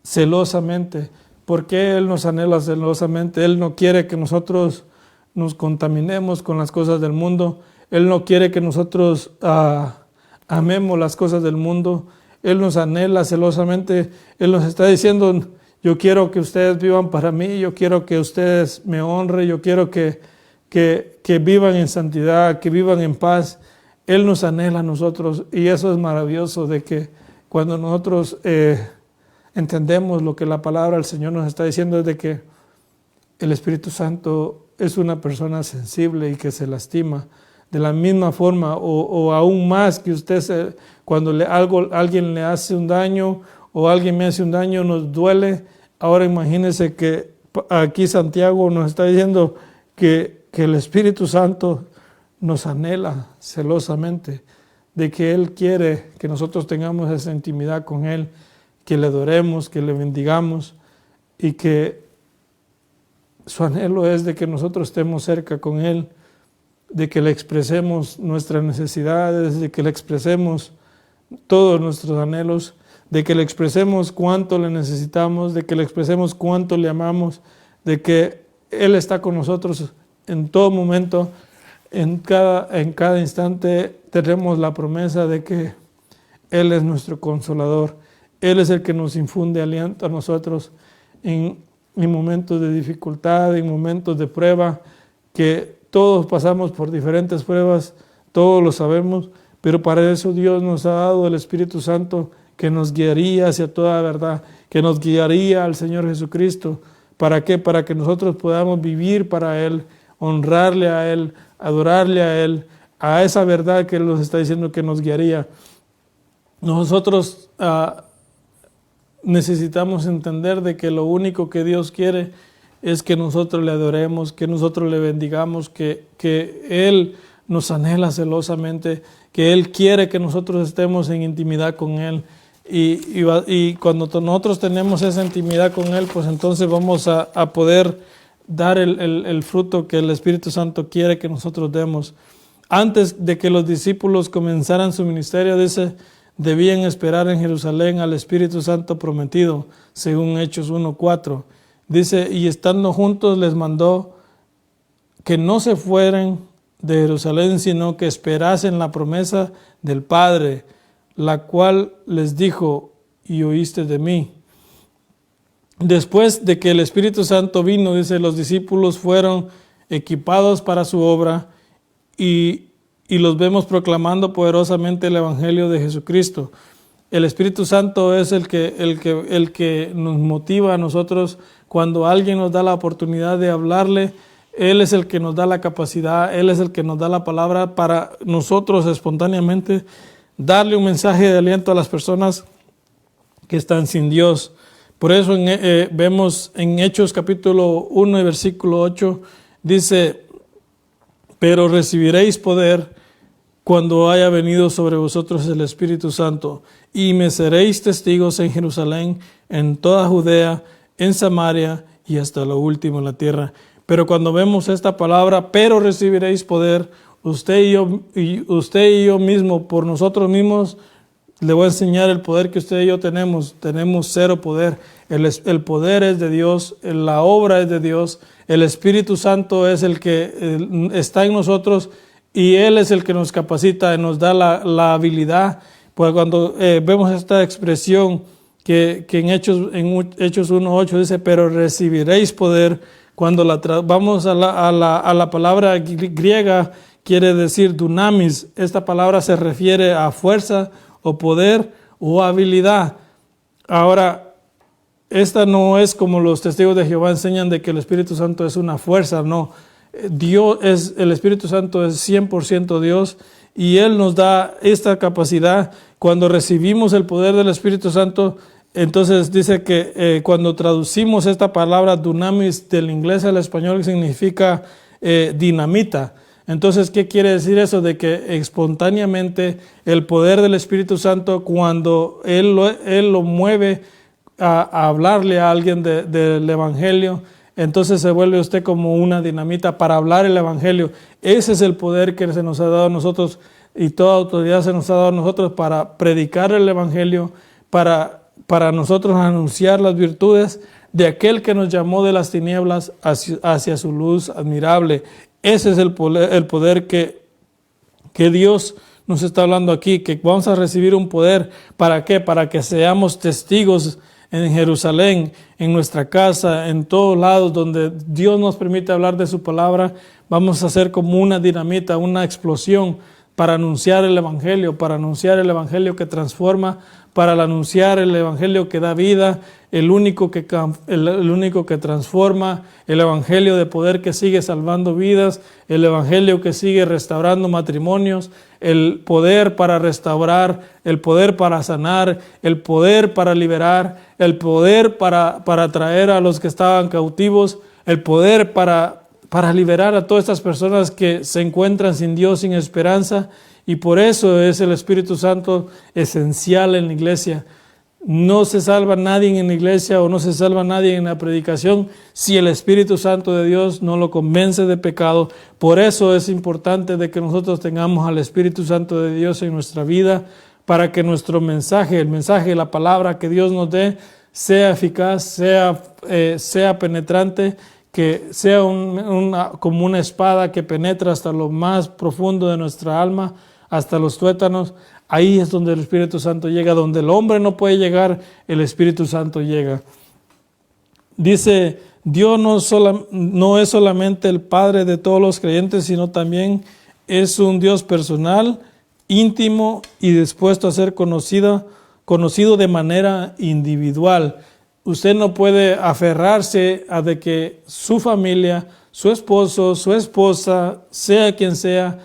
celosamente. ¿Por qué Él nos anhela celosamente? Él no quiere que nosotros nos contaminemos con las cosas del mundo. Él no quiere que nosotros amemos las cosas del mundo. Él nos anhela celosamente. Él nos está diciendo: yo quiero que ustedes vivan para mí, yo quiero que ustedes me honren, yo quiero que vivan en santidad, que vivan en paz. Él nos anhela a nosotros, y eso es maravilloso, de que cuando nosotros entendemos lo que la palabra del Señor nos está diciendo, es de que el Espíritu Santo es una persona sensible y que se lastima. De la misma forma o aún más que usted, cuando alguien le hace un daño o alguien me hace un daño, nos duele. Ahora imagínense que aquí Santiago nos está diciendo que el Espíritu Santo nos anhela celosamente, de que Él quiere que nosotros tengamos esa intimidad con Él, que le adoremos, que le bendigamos, y que su anhelo es de que nosotros estemos cerca con Él de que le expresemos nuestras necesidades, de que le expresemos todos nuestros anhelos, de que le expresemos cuánto le necesitamos, de que le expresemos cuánto le amamos, de que Él está con nosotros en todo momento, en cada instante. Tenemos la promesa de que Él es nuestro consolador. Él es el que nos infunde aliento a nosotros en momentos de dificultad, en momentos de prueba, que todos pasamos por diferentes pruebas, todos lo sabemos, pero para eso Dios nos ha dado el Espíritu Santo que nos guiaría hacia toda verdad, que nos guiaría al Señor Jesucristo. ¿Para qué? Para que nosotros podamos vivir para Él, honrarle a Él, adorarle a Él, a esa verdad que Él nos está diciendo que nos guiaría. Nosotros necesitamos entender de que lo único que Dios quiere es que nosotros le adoremos, que nosotros le bendigamos, que Él nos anhela celosamente, que Él quiere que nosotros estemos en intimidad con Él. Y cuando nosotros tenemos esa intimidad con Él, pues entonces vamos a poder dar el fruto que el Espíritu Santo quiere que nosotros demos. Antes de que los discípulos comenzaran su ministerio, dice, debían esperar en Jerusalén al Espíritu Santo prometido, según Hechos 1:4. Dice, y estando juntos les mandó que no se fueran de Jerusalén, sino que esperasen la promesa del Padre, la cual les dijo, y oíste de mí. Después de que el Espíritu Santo vino, dice, los discípulos fueron equipados para su obra y los vemos proclamando poderosamente el Evangelio de Jesucristo. El Espíritu Santo es el que nos motiva a nosotros cuando alguien nos da la oportunidad de hablarle. Él es el que nos da la capacidad, Él es el que nos da la palabra para nosotros espontáneamente darle un mensaje de aliento a las personas que están sin Dios. Por eso vemos en Hechos capítulo 1 y versículo 8, dice, pero recibiréis poder cuando haya venido sobre vosotros el Espíritu Santo, y me seréis testigos en Jerusalén, en toda Judea, en Samaria y hasta lo último en la tierra. Pero cuando vemos esta palabra, pero recibiréis poder, usted y yo mismo, por nosotros mismos, le voy a enseñar el poder que usted y yo tenemos. Tenemos cero poder. El poder es de Dios, la obra es de Dios, el Espíritu Santo es el que está en nosotros y Él es el que nos capacita, nos da la habilidad. Pues cuando vemos esta expresión que en Hechos 1:8 dice, pero recibiréis poder, cuando vamos a la palabra griega, quiere decir dunamis. Esta palabra se refiere a fuerza o poder o habilidad. Ahora, esta no es como los testigos de Jehová enseñan de que el Espíritu Santo es una fuerza, no. El Espíritu Santo es 100% Dios y Él nos da esta capacidad. Cuando recibimos el poder del Espíritu Santo, entonces dice que cuando traducimos esta palabra dunamis del inglés al español significa dinamita. Entonces, ¿qué quiere decir eso? De que espontáneamente el poder del Espíritu Santo, cuando Él lo mueve a hablarle a alguien del Evangelio, entonces se vuelve usted como una dinamita para hablar el Evangelio. Ese es el poder que se nos ha dado a nosotros y toda autoridad se nos ha dado a nosotros para predicar el Evangelio, para nosotros anunciar las virtudes de aquel que nos llamó de las tinieblas hacia su luz admirable. Ese es el poder que Dios nos está hablando aquí, que vamos a recibir un poder. ¿Para qué? Para que seamos testigos en Jerusalén, en nuestra casa, en todos lados donde Dios nos permite hablar de su palabra. Vamos a ser como una dinamita, una explosión para anunciar el Evangelio que transforma, para anunciar el Evangelio que da vida, el único que transforma, el Evangelio de poder que sigue salvando vidas, el Evangelio que sigue restaurando matrimonios, el poder para restaurar, el poder para sanar, el poder para liberar, el poder para traer a los que estaban cautivos, el poder para liberar a todas estas personas que se encuentran sin Dios, sin esperanza. Y por eso es el Espíritu Santo esencial en la iglesia. No se salva nadie en la iglesia o no se salva nadie en la predicación si el Espíritu Santo de Dios no lo convence de pecado. Por eso es importante de que nosotros tengamos al Espíritu Santo de Dios en nuestra vida, para que nuestro mensaje, el mensaje, la palabra que Dios nos dé, sea eficaz, sea penetrante, que sea como una espada que penetra hasta lo más profundo de nuestra alma, hasta los tuétanos. Ahí es donde el Espíritu Santo llega, donde el hombre no puede llegar, el Espíritu Santo llega. Dice, Dios no es solamente el Padre de todos los creyentes, sino también es un Dios personal, íntimo y dispuesto a ser conocido de manera individual. Usted no puede aferrarse a de que su familia, su esposo, su esposa, sea quien sea,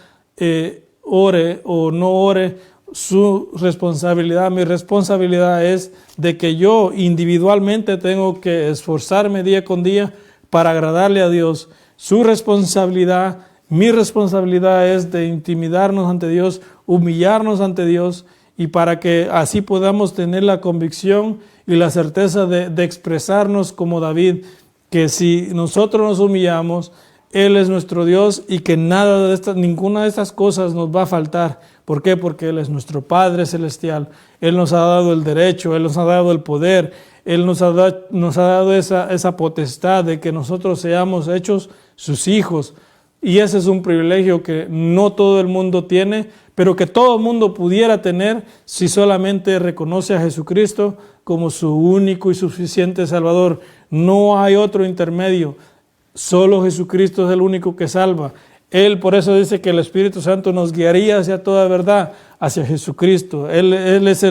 ore o no ore. Su responsabilidad, mi responsabilidad es de que yo individualmente tengo que esforzarme día con día para agradarle a Dios. Su responsabilidad, mi responsabilidad es de intimidarnos ante Dios, humillarnos ante Dios, y para que así podamos tener la convicción y la certeza de expresarnos como David, que si nosotros nos humillamos, Él es nuestro Dios y que ninguna de estas cosas nos va a faltar. ¿Por qué? Porque Él es nuestro Padre Celestial. Él nos ha dado el derecho, Él nos ha dado el poder, Él nos ha dado esa potestad de que nosotros seamos hechos sus hijos. Y ese es un privilegio que no todo el mundo tiene, pero que todo el mundo pudiera tener si solamente reconoce a Jesucristo como su único y suficiente Salvador. No hay otro intermedio. Solo Jesucristo es el único que salva. Él por eso dice que el Espíritu Santo nos guiaría hacia toda verdad, hacia Jesucristo. Él es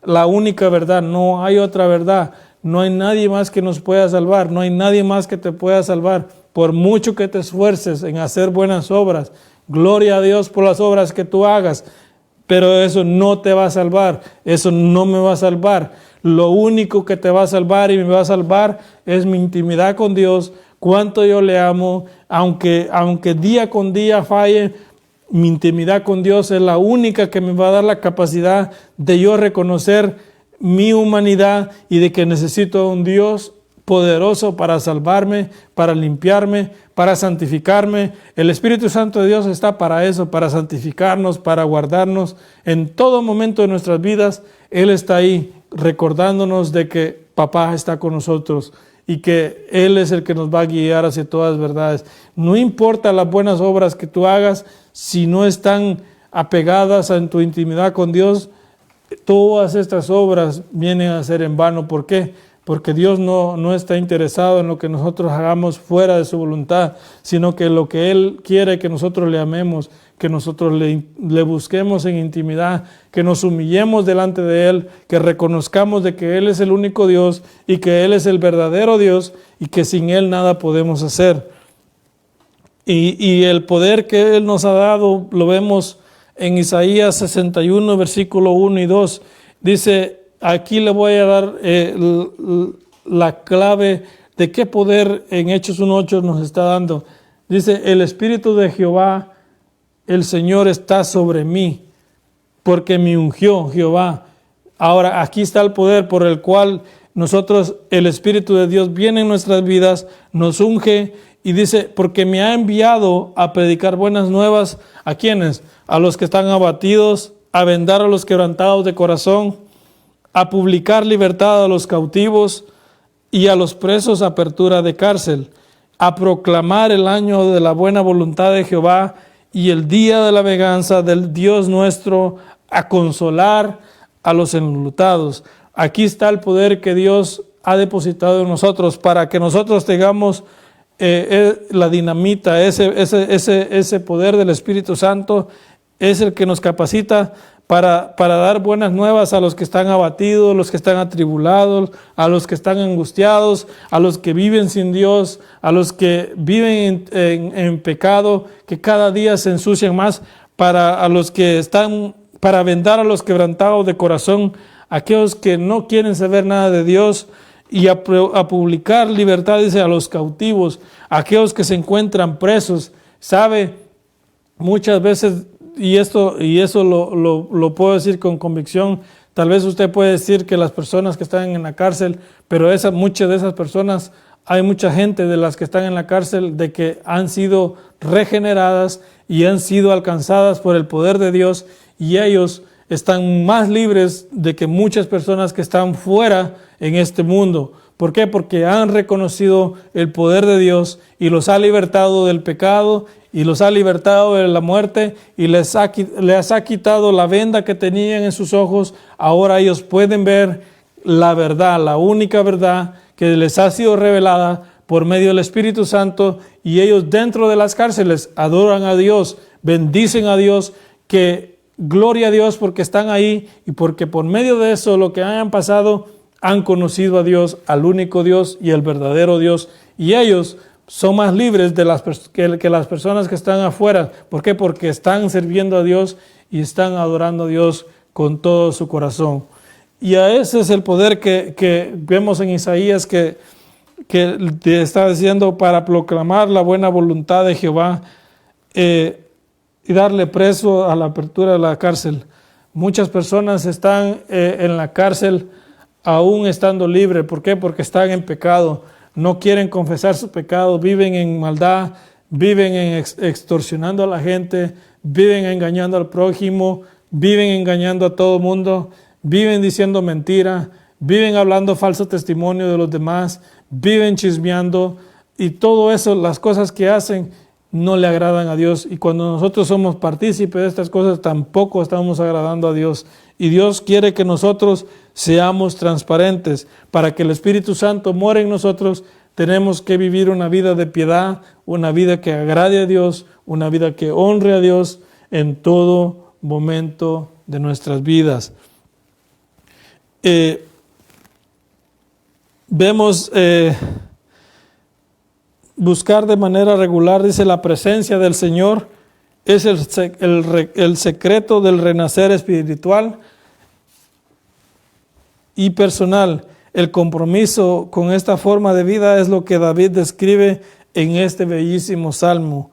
la única verdad, no hay otra verdad. No hay nadie más que nos pueda salvar, no hay nadie más que te pueda salvar. Por mucho que te esfuerces en hacer buenas obras, gloria a Dios por las obras que tú hagas, pero eso no te va a salvar, eso no me va a salvar. Lo único que te va a salvar y me va a salvar es mi intimidad con Dios, cuánto yo le amo, aunque día con día falle, mi intimidad con Dios es la única que me va a dar la capacidad de yo reconocer mi humanidad y de que necesito a un Dios poderoso para salvarme, para limpiarme, para santificarme. El Espíritu Santo de Dios está para eso, para santificarnos, para guardarnos. En todo momento de nuestras vidas, Él está ahí recordándonos de que Papá está con nosotros y que Él es el que nos va a guiar hacia todas las verdades. No importa las buenas obras que tú hagas, si no están apegadas en tu intimidad con Dios, todas estas obras vienen a ser en vano. ¿Por qué? Porque Dios no está interesado en lo que nosotros hagamos fuera de su voluntad, sino que lo que Él quiere que nosotros le amemos, que nosotros le busquemos en intimidad, que nos humillemos delante de Él, que reconozcamos de que Él es el único Dios y que Él es el verdadero Dios y que sin Él nada podemos hacer. Y el poder que Él nos ha dado lo vemos en Isaías 61, versículo 1 y 2. Dice, aquí le voy a dar la clave de qué poder en Hechos 1:8 nos está dando. Dice, el Espíritu de Jehová, el Señor está sobre mí, porque me ungió Jehová. Ahora, aquí está el poder por el cual nosotros, el Espíritu de Dios viene en nuestras vidas, nos unge y dice, porque me ha enviado a predicar buenas nuevas. ¿A quiénes? A los que están abatidos, a vendar a los quebrantados de corazón, a publicar libertad a los cautivos y a los presos apertura de cárcel, a proclamar el año de la buena voluntad de Jehová y el día de la venganza del Dios nuestro, a consolar a los enlutados. Aquí está el poder que Dios ha depositado en nosotros para que nosotros tengamos la dinamita, ese poder del Espíritu Santo es el que nos capacita para dar buenas nuevas a los que están abatidos, los que están atribulados, a los que están angustiados, a los que viven sin Dios, a los que viven en pecado, que cada día se ensucian más, para vendar a los quebrantados de corazón, aquellos que no quieren saber nada de Dios, y a publicar libertad, dice, a los cautivos, a aquellos que se encuentran presos. Sabe, muchas veces, y eso lo puedo decir con convicción, Tal vez usted puede decir que las personas que están en la cárcel, pero muchas de esas personas, hay mucha gente de las que están en la cárcel de que han sido regeneradas y han sido alcanzadas por el poder de Dios, y ellos están más libres de que muchas personas que están fuera en este mundo. ¿Por qué? Porque han reconocido el poder de Dios y los ha libertado del pecado y los ha libertado de la muerte y les ha quitado la venda que tenían en sus ojos. Ahora ellos pueden ver la verdad, la única verdad que les ha sido revelada por medio del Espíritu Santo, y ellos dentro de las cárceles adoran a Dios, bendicen a Dios, que gloria a Dios porque están ahí y porque por medio de eso, lo que hayan pasado, han conocido a Dios, al único Dios y el verdadero Dios, y ellos son más libres que las personas que están afuera. ¿Por qué? Porque están sirviendo a Dios y están adorando a Dios con todo su corazón. Y a ese es el poder que vemos en Isaías que está diciendo, para proclamar la buena voluntad de Jehová y darle preso a la apertura de la cárcel. Muchas personas están en la cárcel aún estando libres. ¿Por qué? Porque están en pecado, no quieren confesar su pecado, viven en maldad, viven extorsionando a la gente, viven engañando al prójimo, viven engañando a todo mundo, viven diciendo mentira, viven hablando falso testimonio de los demás, viven chismeando, y todo eso, las cosas que hacen, no le agradan a Dios. Y cuando nosotros somos partícipes de estas cosas, tampoco estamos agradando a Dios. Y Dios quiere que nosotros seamos transparentes. Para que el Espíritu Santo more en nosotros, tenemos que vivir una vida de piedad, una vida que agrade a Dios, una vida que honre a Dios en todo momento de nuestras vidas. Vemos buscar de manera regular, dice, la presencia del Señor es el secreto del renacer espiritual y personal. El compromiso con esta forma de vida es lo que David describe en este bellísimo salmo.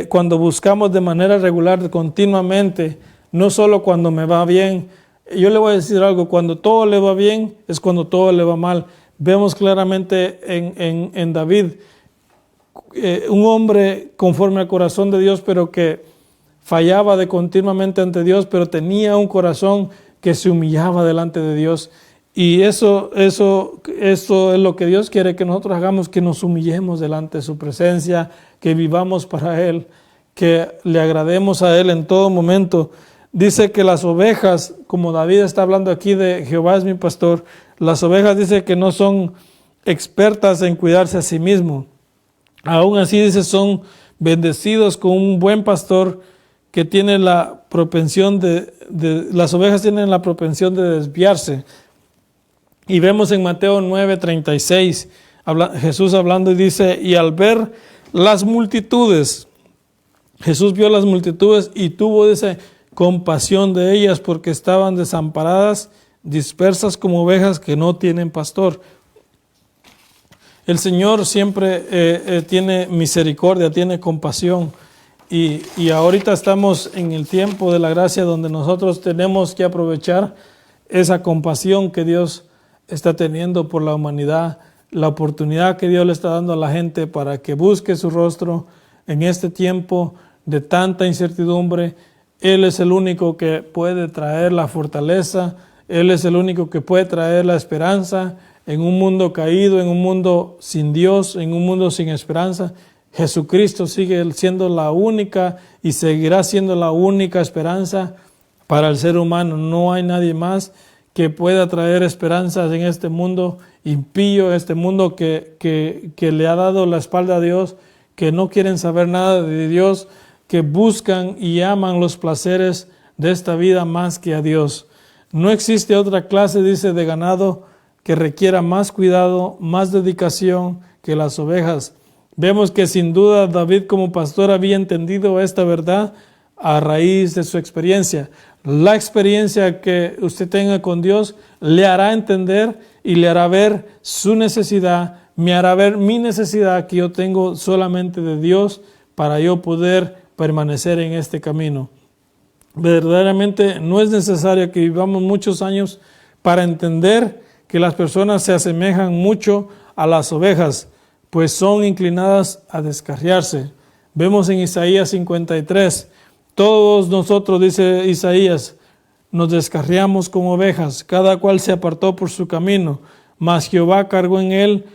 Cuando buscamos de manera regular, continuamente, no solo cuando me va bien. Yo le voy a decir algo: cuando todo le va bien es cuando todo le va mal. Vemos claramente en David, un hombre conforme al corazón de Dios, pero que fallaba de continuamente ante Dios, pero tenía un corazón que se humillaba delante de Dios. Y eso es lo que Dios quiere que nosotros hagamos, que nos humillemos delante de su presencia, que vivamos para Él, que le agrademos a Él en todo momento. Dice que las ovejas, como David está hablando aquí de Jehová es mi pastor, las ovejas dice que no son expertas en cuidarse a sí mismo. Aún así, dice, son bendecidos con un buen pastor que tiene la propensión las ovejas tienen la propensión de desviarse. Y vemos en Mateo 9:36, Jesús hablando, y dice, y al ver las multitudes, Jesús vio las multitudes y tuvo, dice, compasión de ellas porque estaban desamparadas, dispersas como ovejas que no tienen pastor. El Señor siempre tiene misericordia, tiene compasión, y ahorita estamos en el tiempo de la gracia donde nosotros tenemos que aprovechar esa compasión que Dios está teniendo por la humanidad, la oportunidad que Dios le está dando a la gente para que busque su rostro en este tiempo de tanta incertidumbre. Él es el único que puede traer la fortaleza, Él es el único que puede traer la esperanza en un mundo caído, en un mundo sin Dios, en un mundo sin esperanza. Jesucristo sigue siendo la única y seguirá siendo la única esperanza para el ser humano. No hay nadie más que pueda traer esperanzas en este mundo impío, este mundo que le ha dado la espalda a Dios, que no quieren saber nada de Dios, que buscan y aman los placeres de esta vida más que a Dios. No existe otra clase, dice, de ganado que requiera más cuidado, más dedicación que las ovejas. Vemos que sin duda David como pastor había entendido esta verdad a raíz de su experiencia. La experiencia que usted tenga con Dios le hará entender y le hará ver su necesidad, me hará ver mi necesidad que yo tengo solamente de Dios para yo poder permanecer en este camino. Verdaderamente no es necesario que vivamos muchos años para entender que las personas se asemejan mucho a las ovejas, pues son inclinadas a descarriarse. Vemos en Isaías 53, todos nosotros, dice Isaías, nos descarriamos como ovejas, cada cual se apartó por su camino, mas Jehová cargó en él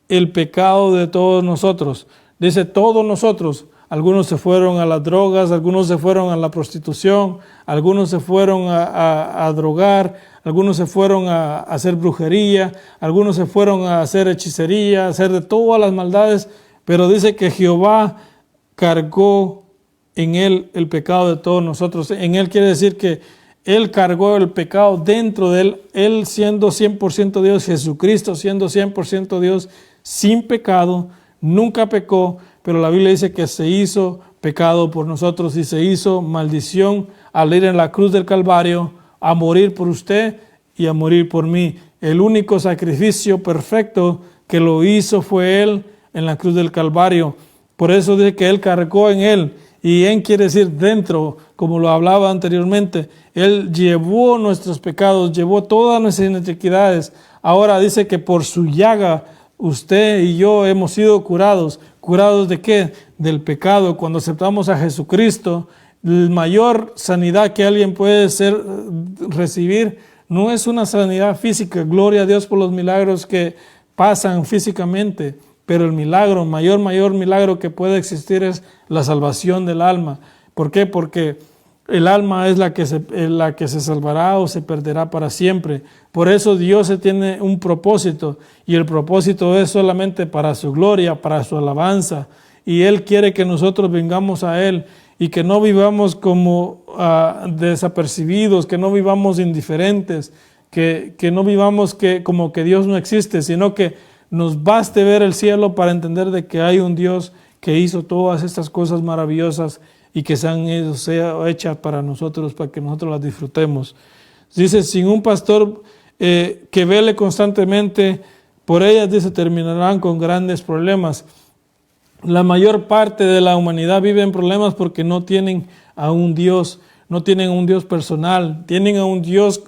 el pecado de todos nosotros. Dice todos nosotros. Algunos se fueron a las drogas, algunos se fueron a la prostitución, algunos se fueron a drogar, algunos se fueron a hacer brujería, algunos se fueron a hacer hechicería, a hacer de todas las maldades, pero dice que Jehová cargó en él el pecado de todos nosotros. En él quiere decir que él cargó el pecado dentro de él siendo 100% Dios, Jesucristo siendo 100% Dios, sin pecado, nunca pecó, pero la Biblia dice que se hizo pecado por nosotros y se hizo maldición al ir en la cruz del Calvario a morir por usted y a morir por mí. El único sacrificio perfecto que lo hizo fue Él en la cruz del Calvario. Por eso dice que Él cargó en Él, y en quiere decir dentro, como lo hablaba anteriormente. Él llevó nuestros pecados, llevó todas nuestras iniquidades. Ahora dice que por su llaga usted y yo hemos sido curados. ¿Curados de qué? Del pecado. Cuando aceptamos a Jesucristo, la mayor sanidad que alguien puede recibir no es una sanidad física. Gloria a Dios por los milagros que pasan físicamente. Pero el milagro, mayor milagro que puede existir es la salvación del alma. ¿Por qué? Porque el alma es la que se salvará o se perderá para siempre. Por eso Dios tiene un propósito, y el propósito es solamente para su gloria, para su alabanza. Y Él quiere que nosotros vengamos a Él y que no vivamos como desapercibidos, que no vivamos indiferentes, que no vivamos como que Dios no existe, sino que nos baste ver el cielo para entender de que hay un Dios que hizo todas estas cosas maravillosas y que se han hechas para nosotros, para que nosotros las disfrutemos. Dice, sin un pastor que vele constantemente, por ellas, dice, terminarán con grandes problemas. La mayor parte de la humanidad vive en problemas porque no tienen a un Dios, no tienen un Dios personal, tienen a un Dios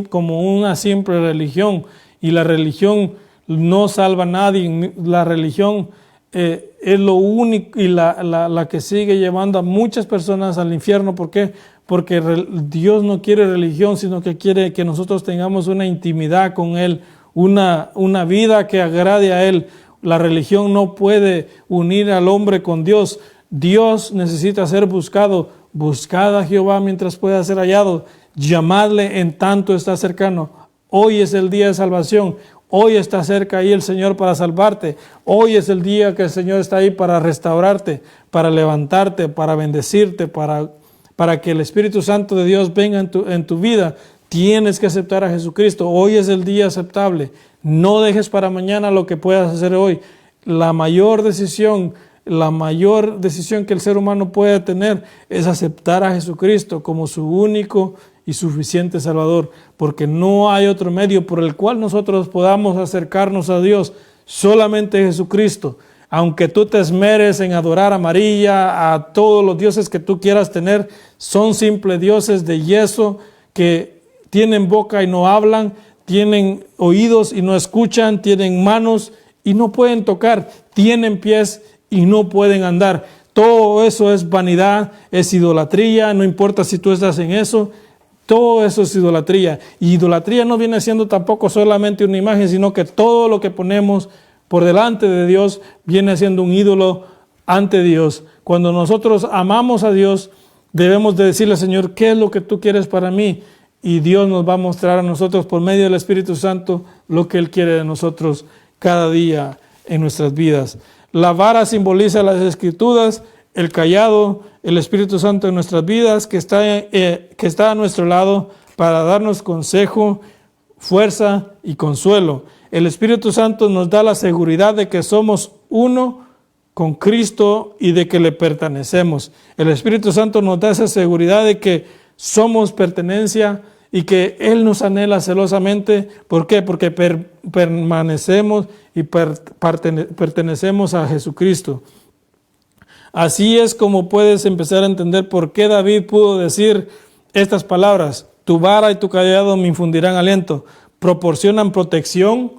como una simple religión, y la religión no salva a nadie. La religión es lo único y la que sigue llevando a muchas personas al infierno. ¿Por qué? Porque Dios no quiere religión, sino que quiere que nosotros tengamos una intimidad con Él, una vida que agrade a Él. La religión no puede unir al hombre con Dios. Dios necesita ser buscado. Buscad a Jehová mientras pueda ser hallado. Llamadle en tanto está cercano. Hoy es el día de salvación. Hoy está cerca ahí el Señor para salvarte. Hoy es el día que el Señor está ahí para restaurarte, para levantarte, para bendecirte, para que el Espíritu Santo de Dios venga en tu vida. Tienes que aceptar a Jesucristo. Hoy es el día aceptable. No dejes para mañana lo que puedas hacer hoy. La mayor decisión que el ser humano puede tener es aceptar a Jesucristo como su único y suficiente Salvador, porque no hay otro medio por el cual nosotros podamos acercarnos a Dios, solamente Jesucristo. Aunque tú te esmeres en adorar a María, a todos los dioses que tú quieras tener, son simples dioses de yeso que tienen boca y no hablan, tienen oídos y no escuchan, tienen manos y no pueden tocar, tienen pies y no pueden andar. Todo eso es vanidad, es idolatría, no importa si tú estás en eso. Todo eso es idolatría. Y idolatría no viene siendo tampoco solamente una imagen, sino que todo lo que ponemos por delante de Dios viene siendo un ídolo ante Dios. Cuando nosotros amamos a Dios, debemos de decirle, Señor, ¿qué es lo que tú quieres para mí? Y Dios nos va a mostrar a nosotros por medio del Espíritu Santo lo que Él quiere de nosotros cada día en nuestras vidas. La vara simboliza las Escrituras, el cayado, el Espíritu Santo en nuestras vidas, que está a nuestro lado para darnos consejo, fuerza y consuelo. El Espíritu Santo nos da la seguridad de que somos uno con Cristo y de que le pertenecemos. El Espíritu Santo nos da esa seguridad de que somos pertenencia y que Él nos anhela celosamente. ¿Por qué? Porque permanecemos y pertenecemos a Jesucristo. Así es como puedes empezar a entender por qué David pudo decir estas palabras: tu vara y tu cayado me infundirán aliento. Proporcionan protección,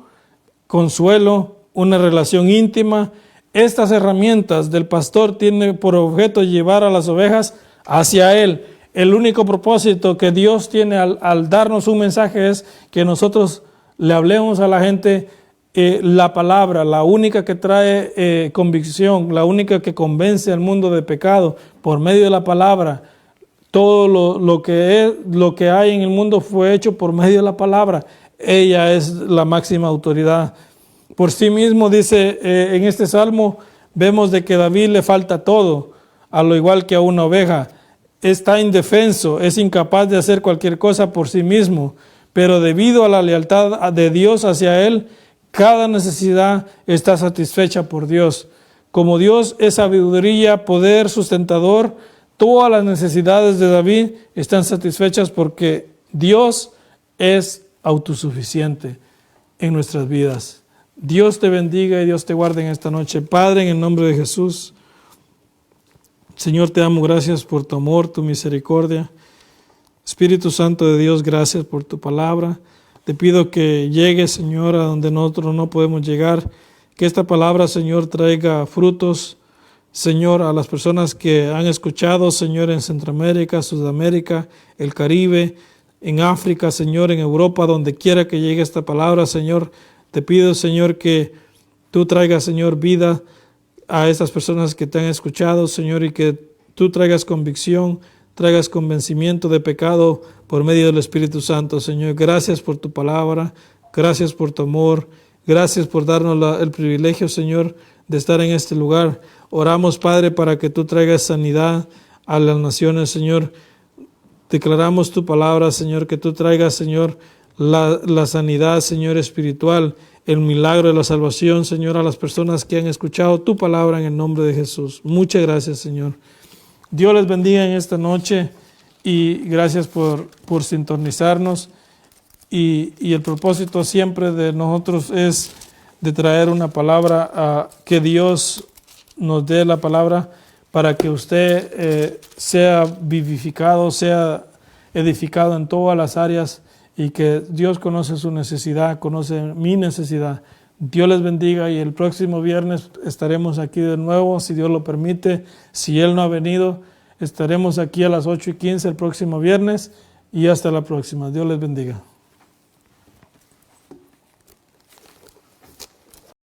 consuelo, una relación íntima. Estas herramientas del pastor tienen por objeto llevar a las ovejas hacia Él. El único propósito que Dios tiene al darnos un mensaje es que nosotros le hablemos a la gente la palabra, la única que trae convicción, la única que convence al mundo de pecado por medio de la palabra. Todo lo que hay en el mundo fue hecho por medio de la palabra. Ella es la máxima autoridad. Por sí mismo, dice en este salmo, vemos de que a David le falta todo, a lo igual que a una oveja. Está indefenso, es incapaz de hacer cualquier cosa por sí mismo, pero debido a la lealtad de Dios hacia él, cada necesidad está satisfecha por Dios. Como Dios es sabiduría, poder, sustentador, todas las necesidades de David están satisfechas porque Dios es autosuficiente en nuestras vidas. Dios te bendiga y Dios te guarde en esta noche. Padre, en el nombre de Jesús, Señor, te damos gracias por tu amor, tu misericordia. Espíritu Santo de Dios, gracias por tu palabra. Te pido que llegue, Señor, a donde nosotros no podemos llegar. Que esta palabra, Señor, traiga frutos, Señor, a las personas que han escuchado, Señor, en Centroamérica, Sudamérica, el Caribe, en África, Señor, en Europa, donde quiera que llegue esta palabra, Señor. Te pido, Señor, que tú traigas, Señor, vida a estas personas que te han escuchado, Señor, y que tú traigas convicción, traigas convencimiento de pecado por medio del Espíritu Santo, Señor. Gracias por tu palabra, gracias por tu amor, gracias por darnos el privilegio, Señor, de estar en este lugar. Oramos, Padre, para que tú traigas sanidad a las naciones, Señor. Declaramos tu palabra, Señor, que tú traigas, Señor, la sanidad, Señor, espiritual, el milagro de la salvación, Señor, a las personas que han escuchado tu palabra en el nombre de Jesús. Muchas gracias, Señor. Dios les bendiga en esta noche y gracias por sintonizarnos. Y el propósito siempre de nosotros es de traer una palabra, que Dios nos dé la palabra para que usted sea vivificado, sea edificado en todas las áreas, y que Dios conoce su necesidad, conoce mi necesidad. Dios les bendiga y el próximo viernes estaremos aquí de nuevo, si Dios lo permite. Si Él no ha venido, estaremos aquí a las 8:15 el próximo viernes y hasta la próxima. Dios les bendiga.